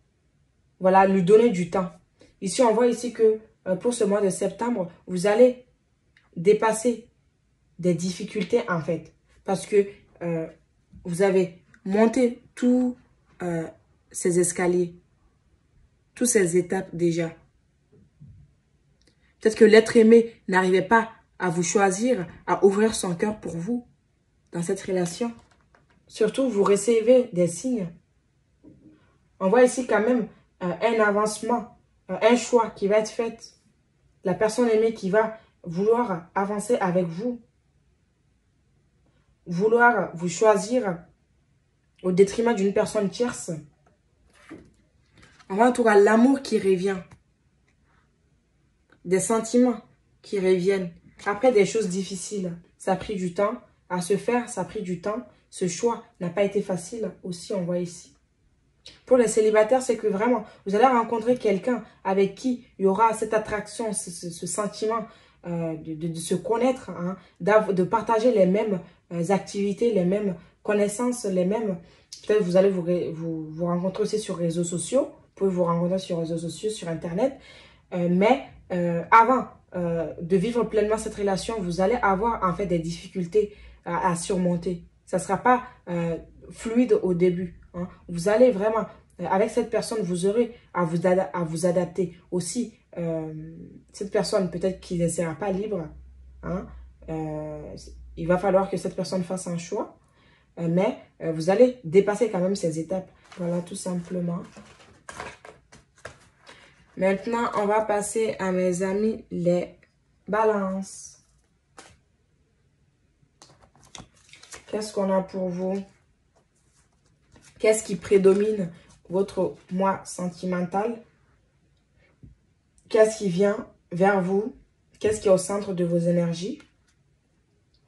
Voilà, lui donner du temps. Ici, on voit ici que pour ce mois de septembre, vous allez dépasser des difficultés en fait. Parce que vous avez monté tous ces escaliers, toutes ces étapes déjà. Peut-être que l'être aimé n'arrivait pas à vous choisir, à ouvrir son cœur pour vous dans cette relation. Surtout, vous recevez des signes. On voit ici quand même un avancement, un choix qui va être fait. La personne aimée qui va vouloir avancer avec vous. Vouloir vous choisir au détriment d'une personne tierce. On voit en tout cas l'amour qui revient. Des sentiments qui reviennent. Après des choses difficiles. Ça a pris du temps à se faire, ça a pris du temps. Ce choix n'a pas été facile aussi, on voit ici. Pour les célibataires, c'est que vraiment, vous allez rencontrer quelqu'un avec qui il y aura cette attraction, ce sentiment de se connaître, hein, de partager les mêmes activités, les mêmes connaissances, les mêmes... Peut-être vous allez vous rencontrer aussi sur les réseaux sociaux. Vous pouvez vous rencontrer sur les réseaux sociaux, sur Internet. Mais avant de vivre pleinement cette relation, vous allez avoir en fait des difficultés à surmonter. Ça ne sera pas fluide au début. Hein. Vous allez vraiment, avec cette personne, vous aurez à vous adapter. Aussi, cette personne, peut-être qu'il ne sera pas libre. Hein. Il va falloir que cette personne fasse un choix. Mais vous allez dépasser quand même ces étapes. Voilà, tout simplement. Maintenant, on va passer à mes amis, les balances. Qu'est-ce qu'on a pour vous? Qu'est-ce qui prédomine votre moi sentimental? Qu'est-ce qui vient vers vous? Qu'est-ce qui est au centre de vos énergies?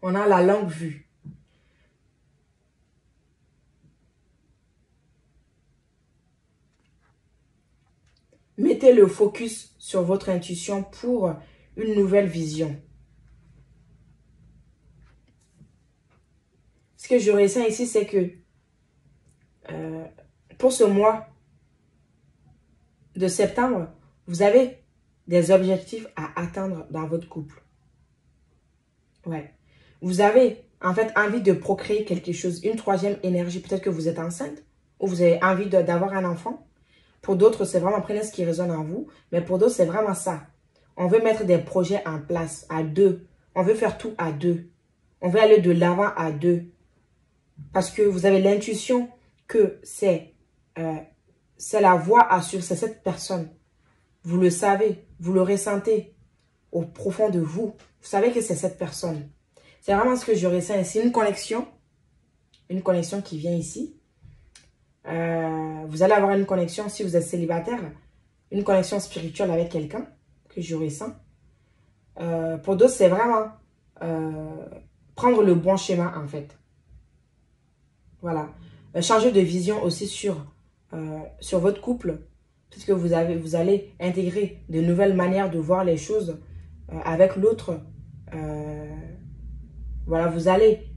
On a la longue vue. Mettez le focus sur votre intuition pour une nouvelle vision. Ce que je ressens ici, c'est que pour ce mois de septembre, vous avez des objectifs à atteindre dans votre couple. Ouais. Vous avez en fait envie de procréer quelque chose, une troisième énergie. Peut-être que vous êtes enceinte ou vous avez envie d'avoir un enfant. Pour d'autres, c'est vraiment, prenez ce qui résonne en vous. Mais pour d'autres, c'est vraiment ça. On veut mettre des projets en place à deux. On veut faire tout à deux. On veut aller de l'avant à deux. Parce que vous avez l'intuition que c'est la voie à suivre, c'est cette personne. Vous le savez, vous le ressentez au profond de vous. Vous savez que c'est cette personne. C'est vraiment ce que je ressens ici. Une connexion qui vient ici. Vous allez avoir une connexion, si vous êtes célibataire, une connexion spirituelle avec quelqu'un que je ressens. Pour d'autres, c'est vraiment prendre le bon schéma en fait. Voilà. Changer de vision aussi sur votre couple, puisque vous allez intégrer de nouvelles manières de voir les choses avec l'autre. Voilà, vous allez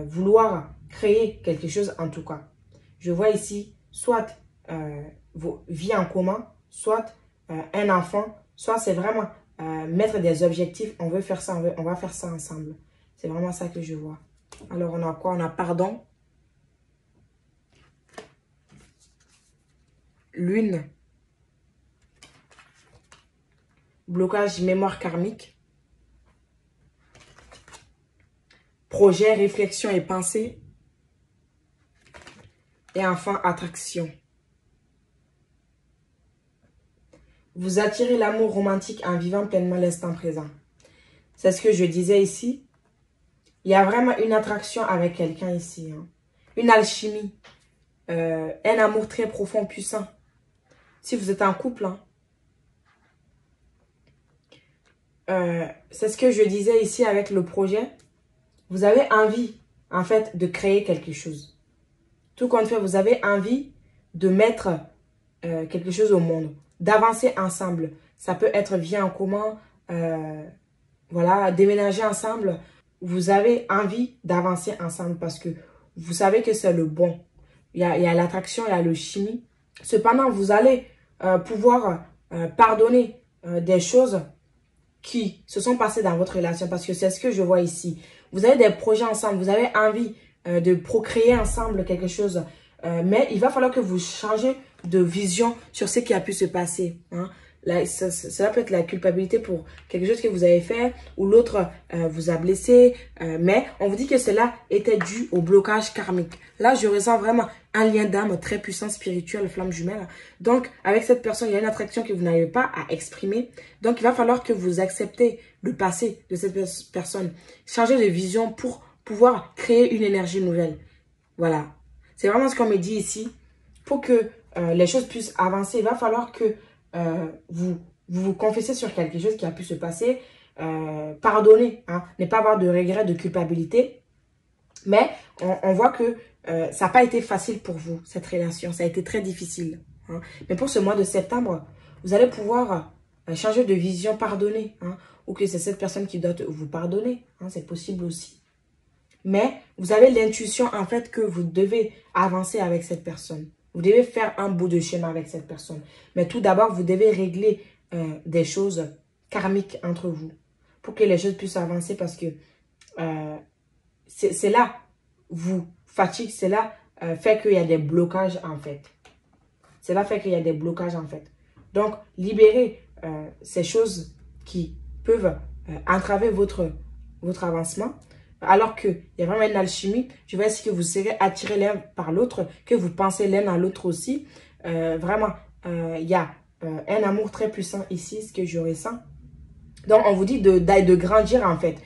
vouloir créer quelque chose en tout cas. Je vois ici soit vos vies en commun, soit un enfant, soit c'est vraiment mettre des objectifs. On veut faire ça, on va faire ça ensemble. C'est vraiment ça que je vois. Alors, on a quoi? On a pardon. Lune. Blocage, mémoire karmique. Projet, réflexion et pensée. Et enfin, attraction. Vous attirez l'amour romantique en vivant pleinement l'instant présent. C'est ce que je disais ici. Il y a vraiment une attraction avec quelqu'un ici. Hein. Une alchimie. Un amour très profond, puissant. Si vous êtes en couple. Hein. C'est ce que je disais ici avec le projet. Vous avez envie, en fait, de créer quelque chose. Tout compte fait, vous avez envie de mettre quelque chose au monde. D'avancer ensemble. Ça peut être vie en commun. Voilà, déménager ensemble. Vous avez envie d'avancer ensemble parce que vous savez que c'est le bon. Il y a l'attraction, il y a le chimie. Cependant, vous allez pouvoir pardonner des choses qui se sont passées dans votre relation parce que c'est ce que je vois ici. Vous avez des projets ensemble, vous avez envie de procréer ensemble quelque chose. Mais il va falloir que vous changez de vision sur ce qui a pu se passer. Hein. Là, cela peut être la culpabilité pour quelque chose que vous avez fait ou l'autre vous a blessé. Mais on vous dit que cela était dû au blocage karmique. Là, je ressens vraiment un lien d'âme très puissant, spirituel, flamme jumelle. Donc, avec cette personne, il y a une attraction que vous n'arrivez pas à exprimer. Donc, il va falloir que vous acceptez le passé de cette personne. Changer de vision pour pouvoir créer une énergie nouvelle. Voilà. C'est vraiment ce qu'on me dit ici. Pour que les choses puissent avancer, il va falloir que vous confessez sur quelque chose qui a pu se passer. Pardonnez, hein, ne pas avoir de regrets, de culpabilité. Mais on voit que ça n'a pas été facile pour vous, cette relation. Ça a été très difficile. Hein. Mais pour ce mois de septembre, vous allez pouvoir changer de vision, pardonner. Hein, ou que c'est cette personne qui doit vous pardonner. Hein, c'est possible aussi. Mais vous avez l'intuition en fait que vous devez avancer avec cette personne. Vous devez faire un bout de chemin avec cette personne. Mais tout d'abord, vous devez régler des choses karmiques entre vous. Pour que les choses puissent avancer parce que c'est là vous fatigue. C'est là fait qu'il y a des blocages en fait. C'est là fait qu'il y a des blocages en fait. Donc, libérez ces choses qui peuvent entraver votre avancement. Alors qu'il y a vraiment une alchimie, je vois ici que vous serez attirés l'un par l'autre, que vous pensez l'un à l'autre aussi. Vraiment, il y a un amour très puissant ici, ce que je ressens. Donc, on vous dit de grandir en fait,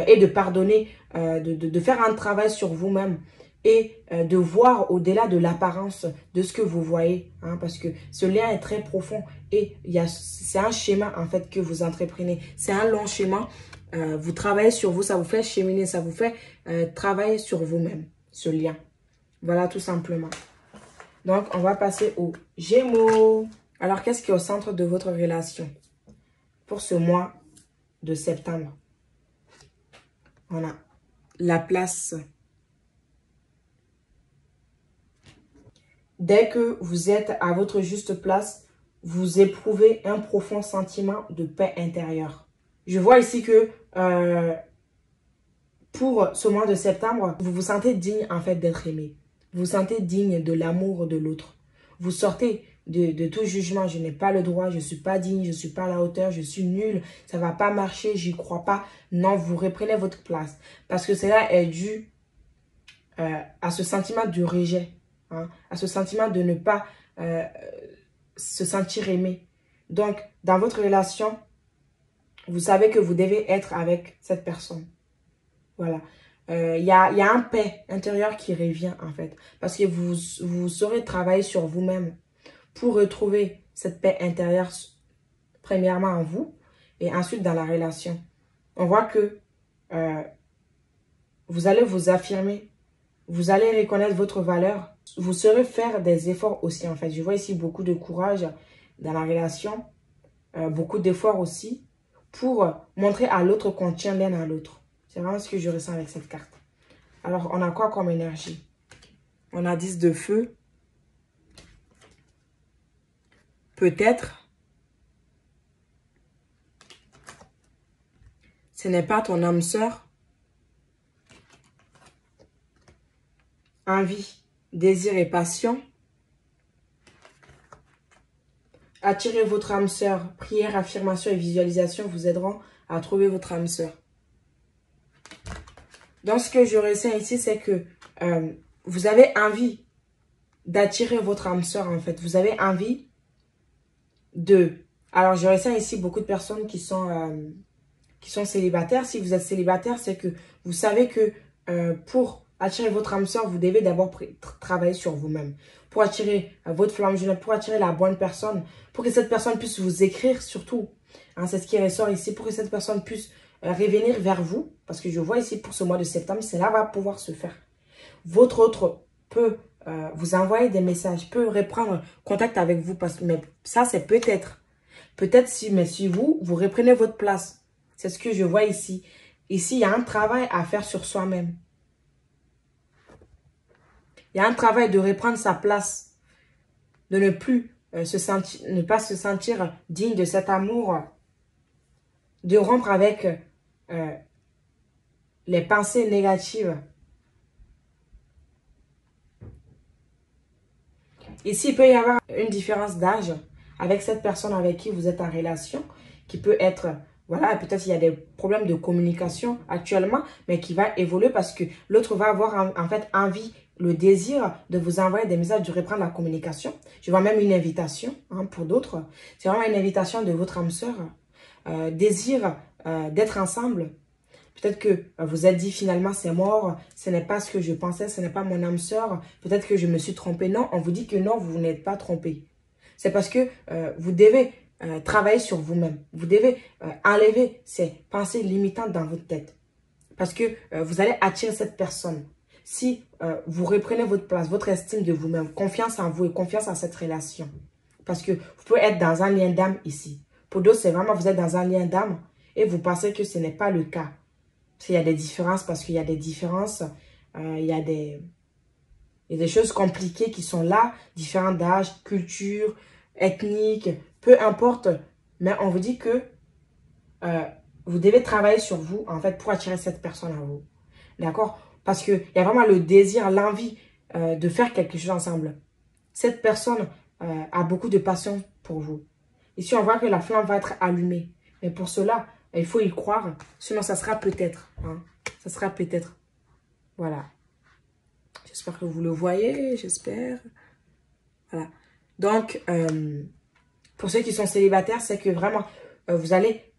et de pardonner, de faire un travail sur vous-même et de voir au-delà de l'apparence de ce que vous voyez. Hein, parce que ce lien est très profond et c'est un schéma en fait que vous entreprenez. C'est un long schéma. Vous travaillez sur vous, ça vous fait cheminer, ça vous fait travailler sur vous-même, ce lien. Voilà, tout simplement. Donc, on va passer aux Gémeaux. Alors, qu'est-ce qui est au centre de votre relation pour ce mois de septembre? On a la place. Dès que vous êtes à votre juste place, vous éprouvez un profond sentiment de paix intérieure. Je vois ici que pour ce mois de septembre, vous vous sentez digne en fait d'être aimé. Vous vous sentez digne de l'amour de l'autre. Vous sortez de tout jugement. Je n'ai pas le droit, je ne suis pas digne, je ne suis pas à la hauteur, je suis nulle, ça ne va pas marcher, j'y crois pas. Non, vous reprenez votre place. Parce que cela est dû à ce sentiment de rejet, hein, à ce sentiment de ne pas se sentir aimé. Donc, dans votre relation, vous savez que vous devez être avec cette personne. Voilà. Il y a un paix intérieur qui revient en fait. Parce que vous saurez travailler sur vous-même pour retrouver cette paix intérieure, premièrement en vous et ensuite dans la relation. On voit que vous allez vous affirmer, vous allez reconnaître votre valeur, vous saurez faire des efforts aussi en fait. Je vois ici beaucoup de courage dans la relation, beaucoup d'efforts aussi pour montrer à l'autre qu'on tient l'un à l'autre. C'est vraiment ce que je ressens avec cette carte. Alors, on a quoi comme énergie? On a 10 de feu. Peut-être. Ce n'est pas ton âme sœur. Envie, désir et passion. Attirez votre âme sœur. Prière, affirmation et visualisation vous aideront à trouver votre âme sœur. Donc, ce que je ressens ici, c'est que vous avez envie d'attirer votre âme sœur, en fait. Vous avez envie de... Alors, je ressens ici beaucoup de personnes qui sont célibataires. Si vous êtes célibataire, c'est que vous savez que pour attirer votre âme sœur, vous devez d'abord travailler sur vous-même. Pour attirer votre flamme jumelle, pour attirer la bonne personne, pour que cette personne puisse vous écrire surtout. Hein, c'est ce qui ressort ici, pour que cette personne puisse revenir vers vous. Parce que je vois ici pour ce mois de septembre, cela va pouvoir se faire. Votre autre peut vous envoyer des messages, peut reprendre contact avec vous. Mais ça, c'est peut-être. Peut-être mais si vous reprenez votre place. C'est ce que je vois ici. Ici, il y a un travail à faire sur soi-même. Il y a un travail de reprendre sa place. De ne plus ne pas se sentir digne de cet amour. De rompre avec les pensées négatives. Ici, il peut y avoir une différence d'âge avec cette personne avec qui vous êtes en relation, qui peut être, voilà, peut-être il y a des problèmes de communication actuellement, mais qui va évoluer parce que l'autre va avoir en fait envie, le désir de vous envoyer des messages, de reprendre la communication. Je vois même une invitation hein, pour d'autres. C'est vraiment une invitation de votre âme sœur. Désir d'être ensemble. Peut-être que vous êtes dit finalement c'est mort, ce n'est pas ce que je pensais, ce n'est pas mon âme sœur. Peut-être que je me suis trompée. Non, on vous dit que non, vous n'êtes pas trompé. C'est parce que vous devez travailler sur vous-même. Vous devez enlever ces pensées limitantes dans votre tête. Parce que vous allez attirer cette personne. Si vous reprenez votre place, votre estime de vous-même, confiance en vous et confiance en cette relation. Parce que vous pouvez être dans un lien d'âme ici. Pour d'autres, c'est vraiment vous êtes dans un lien d'âme et vous pensez que ce n'est pas le cas. Il y a des différences parce qu'il y a des différences, il y a des choses compliquées qui sont là, différents d'âge, culture, ethnique, peu importe. Mais on vous dit que vous devez travailler sur vous, en fait, pour attirer cette personne à vous. D'accord? Parce qu'il y a vraiment le désir, l'envie de faire quelque chose ensemble. Cette personne a beaucoup de passion pour vous. Ici, on voit que la flamme va être allumée. Mais pour cela, il faut y croire. Sinon, ça sera peut-être. Hein. Ça sera peut-être. Voilà. J'espère que vous le voyez. J'espère. Voilà. Donc, pour ceux qui sont célibataires, c'est que vraiment, vous allez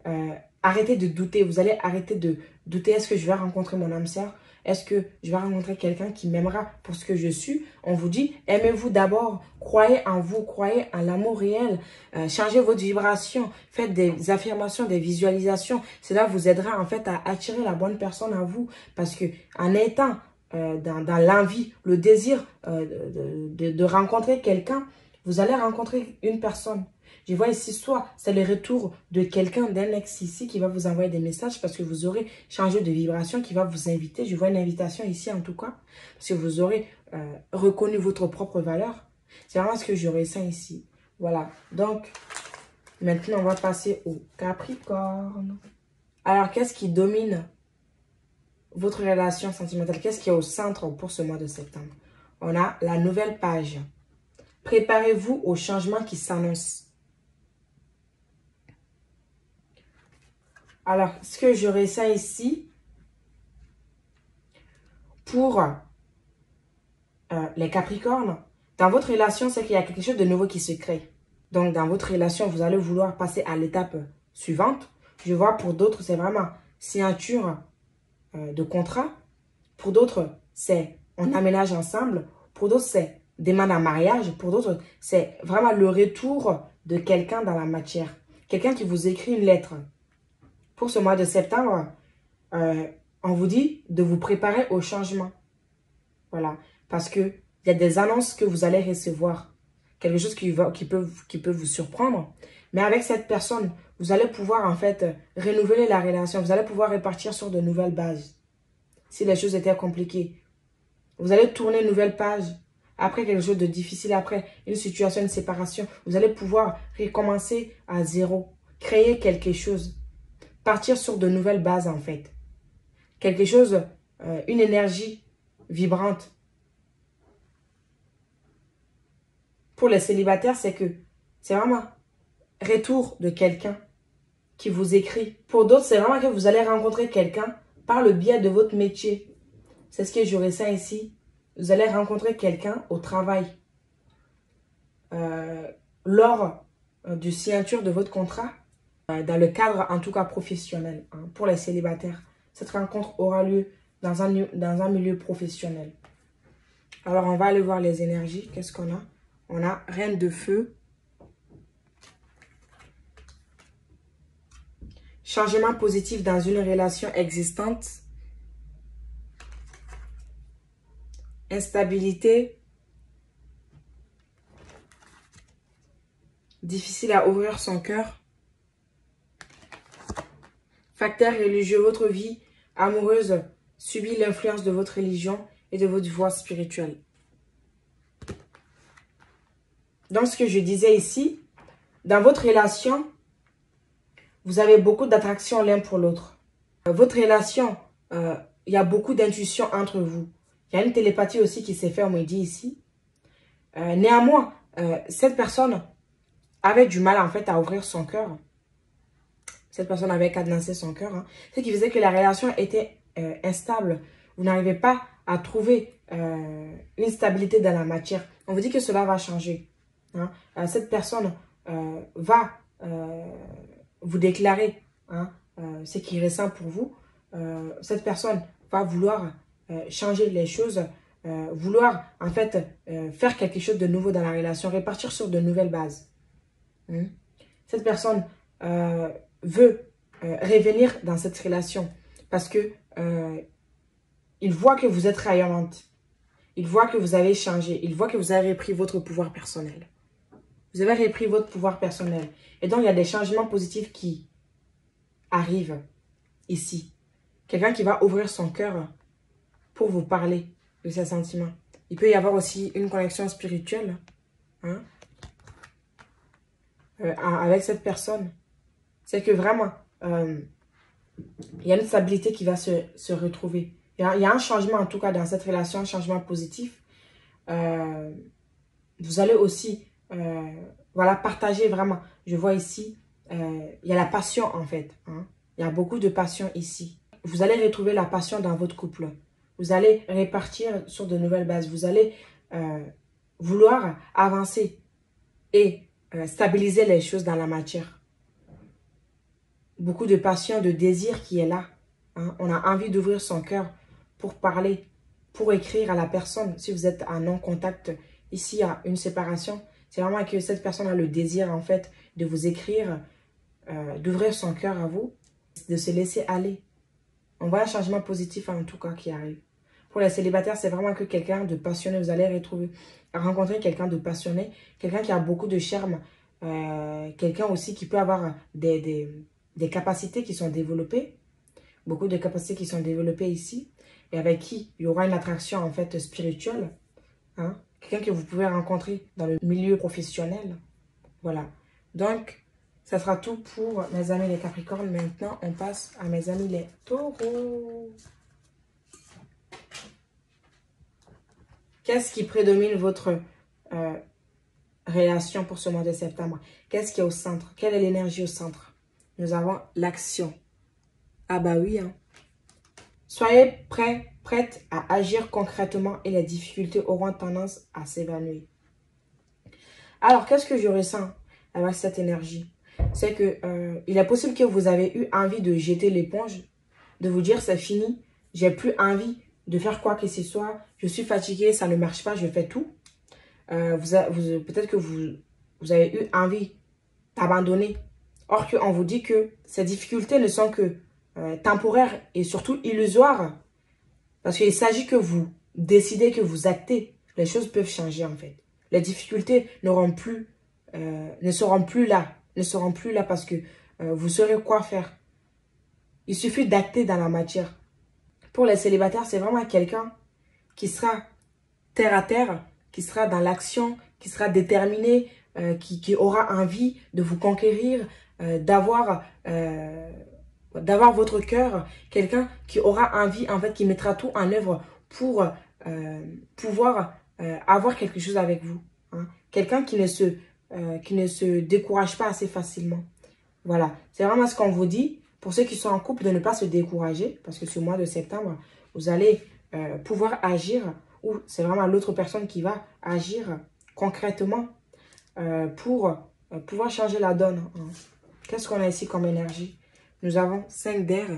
arrêter de douter. Vous allez arrêter de douter. Est-ce que je vais rencontrer mon âme sœur? Est-ce que je vais rencontrer quelqu'un qui m'aimera pour ce que je suis? On vous dit, aimez-vous d'abord. Croyez en vous. Croyez en l'amour réel. Changez votre vibration. Faites des affirmations, des visualisations. Cela vous aidera en fait à attirer la bonne personne à vous. Parce que en étant dans l'envie, le désir de rencontrer quelqu'un, vous allez rencontrer une personne. Je vois ici, soit c'est le retour de quelqu'un, d'un ex ici qui va vous envoyer des messages parce que vous aurez changé de vibration, qui va vous inviter. Je vois une invitation ici en tout cas, parce que vous aurez reconnu votre propre valeur. C'est vraiment ce que je ressens ici. Voilà, donc maintenant on va passer au Capricorne. Alors, qu'est-ce qui domine votre relation sentimentale? Qu'est-ce qui est au centre pour ce mois de septembre? On a la nouvelle page. Préparez-vous au changement qui s'annonce. Alors, ce que j'aurais ça ici pour les Capricornes, dans votre relation, c'est qu'il y a quelque chose de nouveau qui se crée. Donc, dans votre relation, vous allez vouloir passer à l'étape suivante. Je vois pour d'autres, c'est vraiment signature de contrat. Pour d'autres, c'est on aménage ensemble. Pour d'autres, c'est demande en mariage. Pour d'autres, c'est vraiment le retour de quelqu'un dans la matière. Quelqu'un qui vous écrit une lettre. Pour ce mois de septembre, on vous dit de vous préparer au changement. Voilà. Parce qu'il y a des annonces que vous allez recevoir. Quelque chose qui peut vous surprendre. Mais avec cette personne, vous allez pouvoir en fait renouveler la relation. Vous allez pouvoir repartir sur de nouvelles bases. Si les choses étaient compliquées. Vous allez tourner une nouvelle page. Après quelque chose de difficile, après une situation, une séparation, vous allez pouvoir recommencer à zéro. Créer quelque chose. Partir sur de nouvelles bases en fait. Quelque chose, une énergie vibrante. Pour les célibataires, c'est que c'est vraiment retour de quelqu'un qui vous écrit. Pour d'autres, c'est vraiment que vous allez rencontrer quelqu'un par le biais de votre métier. C'est ce que j'aurais ça ici. Vous allez rencontrer quelqu'un au travail. Lors du signature de votre contrat, dans le cadre en tout cas professionnel, hein, pour les célibataires. Cette rencontre aura lieu dans un milieu professionnel. Alors, on va aller voir les énergies. Qu'est-ce qu'on a? On a Reine de Feu. Changement positif dans une relation existante. Instabilité. Difficile à ouvrir son cœur. Facteur religieux, votre vie amoureuse subit l'influence de votre religion et de votre voie spirituelle. Donc, ce que je disais ici, dans votre relation, vous avez beaucoup d'attraction l'un pour l'autre. Votre relation, il y a beaucoup d'intuition entre vous. Il y a une télépathie aussi qui s'est faite, on me dit ici. Néanmoins, cette personne avait du mal en fait à ouvrir son cœur. Cette personne avait cadenassé son cœur. Hein. Ce qui faisait que la relation était instable. Vous n'arrivez pas à trouver une stabilité dans la matière. On vous dit que cela va changer. Hein. Cette personne va vous déclarer hein, ce qu'il ressent pour vous. Cette personne va vouloir changer les choses, vouloir en fait faire quelque chose de nouveau dans la relation, repartir sur de nouvelles bases. Cette personne veut revenir dans cette relation parce que il voit que vous êtes rayonnante. Il voit que vous avez changé. Il voit que vous avez repris votre pouvoir personnel. Vous avez repris votre pouvoir personnel. Et donc, il y a des changements positifs qui arrivent ici. Quelqu'un qui va ouvrir son cœur pour vous parler de ses sentiments. Il peut y avoir aussi une connexion spirituelle hein, avec cette personne. C'est que vraiment, il y a une stabilité qui va se retrouver. Il y a un changement en tout cas dans cette relation, un changement positif. Vous allez aussi voilà, partager vraiment. Je vois ici, il y a la passion en fait. Hein. Il y a beaucoup de passion ici. Vous allez retrouver la passion dans votre couple. Vous allez répartir sur de nouvelles bases. Vous allez vouloir avancer et stabiliser les choses dans la matière. Beaucoup de passion, de désir qui est là. Hein. On a envie d'ouvrir son cœur pour parler, pour écrire à la personne. Si vous êtes en non-contact, ici, il y a une séparation. C'est vraiment que cette personne a le désir, en fait, de vous écrire, d'ouvrir son cœur à vous, de se laisser aller. On voit un changement positif, en tout cas, qui arrive. Pour les célibataires, c'est vraiment que quelqu'un de passionné. Vous allez rencontrer quelqu'un de passionné, quelqu'un qui a beaucoup de charme, quelqu'un aussi qui peut avoir des capacités qui sont développées. Beaucoup de capacités qui sont développées ici. Et avec qui il y aura une attraction, en fait, spirituelle. Hein? Quelqu'un que vous pouvez rencontrer dans le milieu professionnel. Voilà. Donc, ça sera tout pour mes amis les Capricornes. Maintenant, on passe à mes amis les Taureaux. Qu'est-ce qui prédomine votre relation pour ce mois de septembre. Qu'est-ce qui est au centre? Quelle est l'énergie au centre? Nous avons l'action. Ah bah oui, hein. Soyez prêts, prêtes à agir concrètement et les difficultés auront tendance à s'évanouir. Alors, qu'est-ce que je ressens avec cette énergie? C'est que il est possible que vous avez eu envie de jeter l'éponge, de vous dire c'est fini, j'ai plus envie de faire quoi que ce soit, je suis fatiguée, ça ne marche pas, je fais tout. Peut-être que vous avez eu envie d'abandonner. Or qu'on vous dit que ces difficultés ne sont que temporaires et surtout illusoires. Parce qu'il s'agit que vous décidez, que vous actez. Les choses peuvent changer en fait. Les difficultés ne seront plus là. Ne seront plus là parce que vous saurez quoi faire. Il suffit d'acter dans la matière. Pour les célibataires, c'est vraiment quelqu'un qui sera terre à terre, qui sera dans l'action, qui sera déterminé, qui aura envie de vous conquérir, d'avoir votre cœur, quelqu'un qui aura envie, en fait, qui mettra tout en œuvre pour pouvoir avoir quelque chose avec vous. Hein. Quelqu'un qui ne se décourage pas assez facilement. Voilà, c'est vraiment ce qu'on vous dit. Pour ceux qui sont en couple, de ne pas se décourager, parce que ce mois de septembre, vous allez pouvoir agir, ou c'est vraiment l'autre personne qui va agir concrètement pour pouvoir changer la donne. Hein. Qu'est-ce qu'on a ici comme énergie? Nous avons 5 d'air,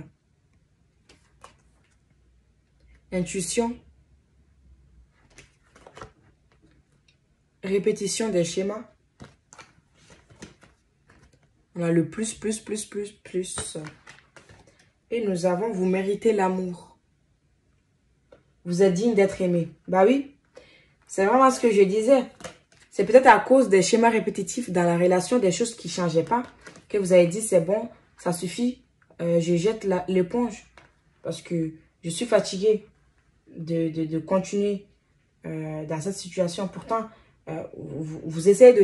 intuition, répétition des schémas. On a le plus. Et nous avons, vous méritez l'amour. Vous êtes digne d'être aimé. Bah oui, c'est vraiment ce que je disais. C'est peut-être à cause des schémas répétitifs dans la relation, des choses qui ne changeaient pas, que vous avez dit, c'est bon, ça suffit, je jette l'éponge. Parce que je suis fatiguée de continuer dans cette situation. Pourtant, vous essayez de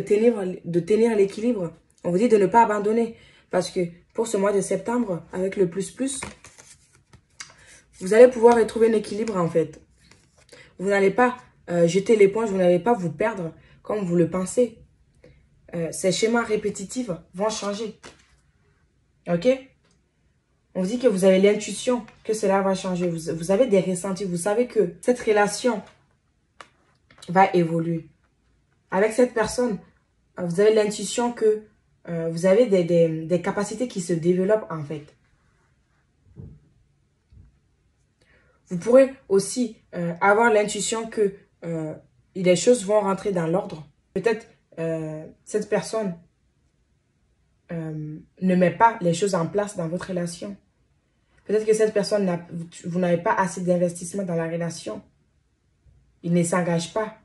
tenir l'équilibre. On vous dit de ne pas abandonner. Parce que pour ce mois de septembre, avec le plus, vous allez pouvoir retrouver un équilibre en fait. Vous n'allez pas jeter l'éponge, vous n'allez pas vous perdre comme vous le pensez. Ces schémas répétitifs vont changer. Ok? On vous dit que vous avez l'intuition que cela va changer. Vous avez des ressentis. Vous savez que cette relation va évoluer. Avec cette personne, vous avez l'intuition que vous avez des capacités qui se développent en fait. Vous pourrez aussi avoir l'intuition que les choses vont rentrer dans l'ordre. Peut-être cette personne ne met pas les choses en place dans votre relation. Peut-être que cette personne, vous n'avez pas assez d'investissement dans la relation. Il ne s'engage pas.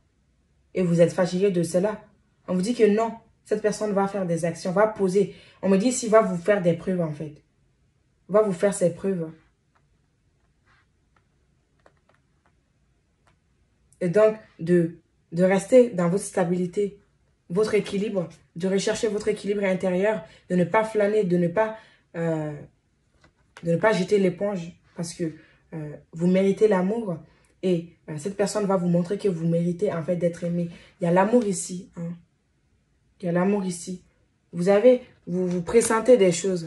Et vous êtes fatigué de cela. On vous dit que non, cette personne va faire des actions, va poser. On me dit s'il va vous faire des preuves en fait. Il va vous faire ses preuves. Et donc, de rester dans votre stabilité, votre équilibre, de rechercher votre équilibre intérieur, de ne pas flâner, de ne pas jeter l'éponge parce que vous méritez l'amour et cette personne va vous montrer que vous méritez en fait d'être aimé. Il y a l'amour ici. Hein. Il y a l'amour ici. Vous pressentez des choses.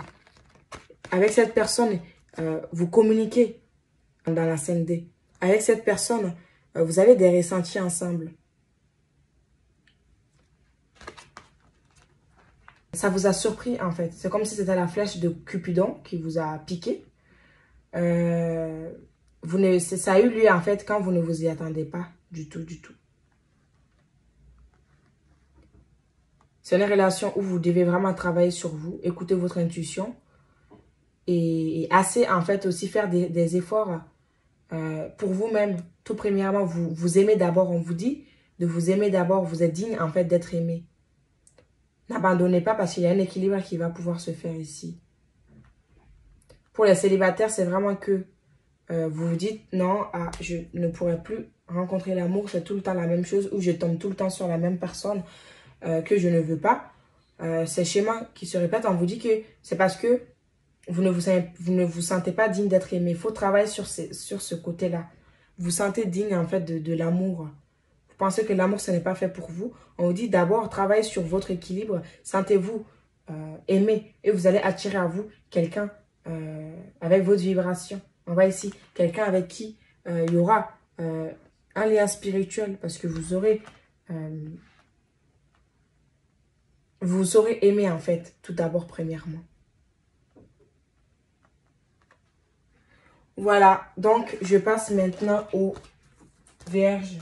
Avec cette personne, vous communiquez dans la 5D. Avec cette personne, vous avez des ressentis ensemble. Ça vous a surpris en fait. C'est comme si c'était la flèche de Cupidon qui vous a piqué. Ça a eu lieu en fait quand vous ne vous y attendez pas du tout. C'est une relation où vous devez vraiment travailler sur vous, écouter votre intuition et assez en fait aussi faire des efforts pour vous-même. Tout premièrement, vous aimez d'abord, on vous dit de vous aimer d'abord, vous êtes digne en fait d'être aimé. N'abandonnez pas parce qu'il y a un équilibre qui va pouvoir se faire ici. Pour les célibataires, c'est vraiment que vous vous dites non, je ne pourrai plus rencontrer l'amour, c'est tout le temps la même chose ou je tombe tout le temps sur la même personne que je ne veux pas. Ces schémas qui se répètent, on vous dit que c'est parce que vous ne vous sentez pas digne d'être aimé. Il faut travailler sur ce côté-là. Vous vous sentez digne en fait de l'amour. vous pensez que l'amour, ce n'est pas fait pour vous, on vous dit d'abord, travaillez sur votre équilibre, sentez-vous aimé et vous allez attirer à vous quelqu'un avec votre vibration. On voit ici quelqu'un avec qui il y aura un lien spirituel parce que vous saurez aimer en fait, tout d'abord premièrement. Voilà, donc je passe maintenant aux Vierges.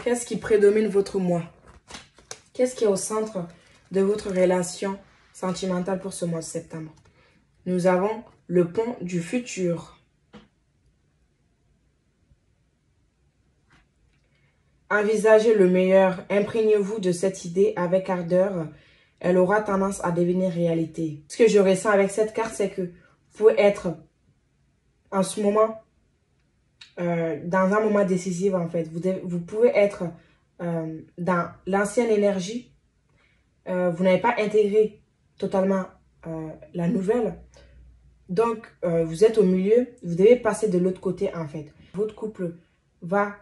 Qu'est-ce qui prédomine votre moi? Qu'est-ce qui est au centre de votre relation sentimentale pour ce mois de septembre? Nous avons le pont du futur. Envisagez le meilleur, imprégnez-vous de cette idée avec ardeur. Elle aura tendance à devenir réalité. Ce que je ressens avec cette carte, c'est que vous pouvez être en ce moment, dans un moment décisif en fait. Vous pouvez être dans l'ancienne énergie. Vous n'avez pas intégré totalement la nouvelle. Donc, vous êtes au milieu. Vous devez passer de l'autre côté en fait. Votre couple va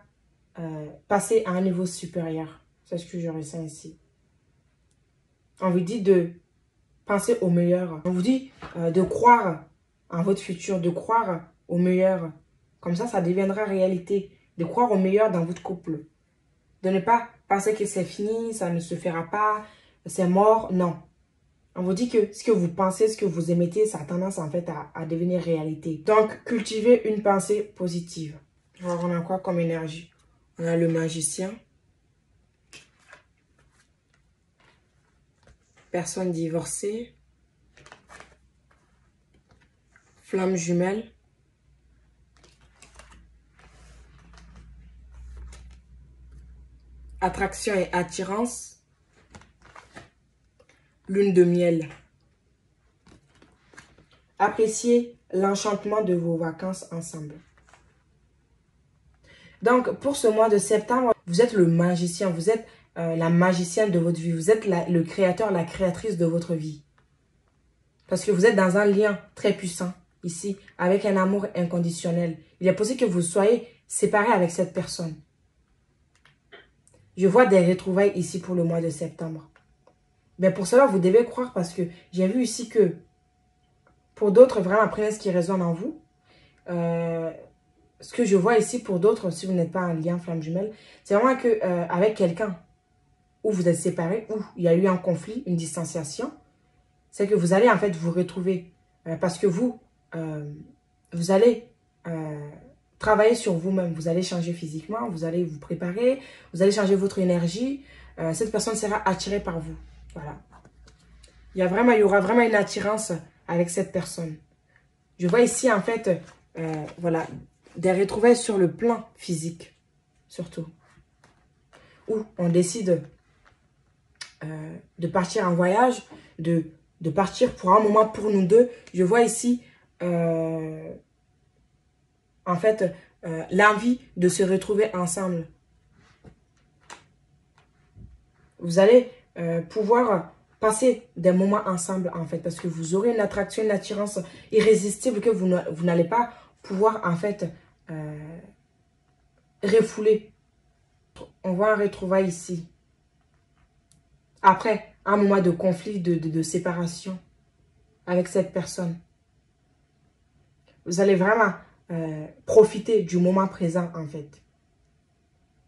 passer à un niveau supérieur. C'est ce que je ressens ici. On vous dit de penser au meilleur. On vous dit de croire en votre futur, de croire au meilleur. Comme ça deviendra réalité. De croire au meilleur dans votre couple. De ne pas penser que c'est fini, ça ne se fera pas, c'est mort. Non. On vous dit que ce que vous pensez, ce que vous émettez, ça a tendance en fait à devenir réalité. Donc, cultivez une pensée positive. Alors, on a quoi comme énergie? On a le magicien. Personne divorcée. Flamme jumelle. Attraction et attirance. Lune de miel. Appréciez l'enchantement de vos vacances ensemble. Donc, pour ce mois de septembre, vous êtes le magicien, vous êtes la magicienne de votre vie. Vous êtes le créateur, la créatrice de votre vie. Parce que vous êtes dans un lien très puissant ici, avec un amour inconditionnel. Il est possible que vous soyez séparés avec cette personne. Je vois des retrouvailles ici pour le mois de septembre. Mais pour cela, vous devez croire parce que j'ai vu ici que pour d'autres, vraiment, prenez ce qui résonne en vous. Ce que je vois ici pour d'autres, si vous n'êtes pas en lien flamme jumelle, c'est vraiment que avec quelqu'un où vous êtes séparés, où il y a eu un conflit, une distanciation, c'est que vous allez en fait vous retrouver. Parce que vous allez travailler sur vous-même. Vous allez changer physiquement, vous allez vous préparer, vous allez changer votre énergie. Cette personne sera attirée par vous. Voilà. Il y aura vraiment une attirance avec cette personne. Je vois ici en fait, voilà, des retrouvailles sur le plan physique, surtout. Où on décide de partir en voyage, de partir pour un moment pour nous deux. Je vois ici, en fait, l'envie de se retrouver ensemble. Vous allez pouvoir passer des moments ensemble, en fait, parce que vous aurez une attraction, une attirance irrésistible que vous n'allez pas pouvoir, en fait, refouler. On voit un retrouvaille ici. Après un moment de conflit, de séparation avec cette personne. Vous allez vraiment profiter du moment présent, en fait.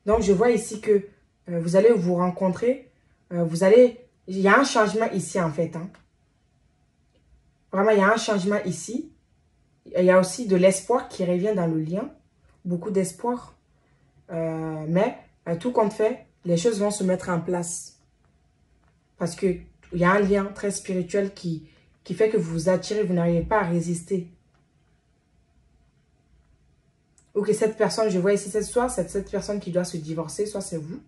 Donc, je vois ici que vous allez vous rencontrer. Il y a un changement ici, en fait. Hein. Vraiment, il y a un changement ici. Il y a aussi de l'espoir qui revient dans le lien. Beaucoup d'espoir. Mais tout compte fait, les choses vont se mettre en place. Parce qu'il y a un lien très spirituel qui fait que vous vous attirez, vous n'arrivez pas à résister. Ou que cette personne, je vois ici, soit c'est cette personne qui doit se divorcer, soit c'est vous.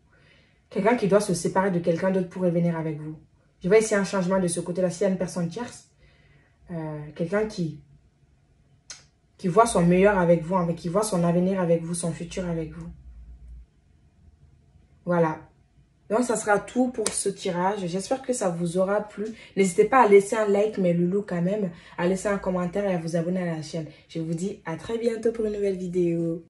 Quelqu'un qui doit se séparer de quelqu'un d'autre pour revenir avec vous. Je vois ici un changement de ce côté-là. S'il y a une personne tierce, quelqu'un qui voit son meilleur avec vous, qui voit son avenir avec vous, son futur avec vous. Voilà. Donc, ça sera tout pour ce tirage. J'espère que ça vous aura plu. N'hésitez pas à laisser un like, mes loulous, quand même. À laisser un commentaire et à vous abonner à la chaîne. Je vous dis à très bientôt pour une nouvelle vidéo.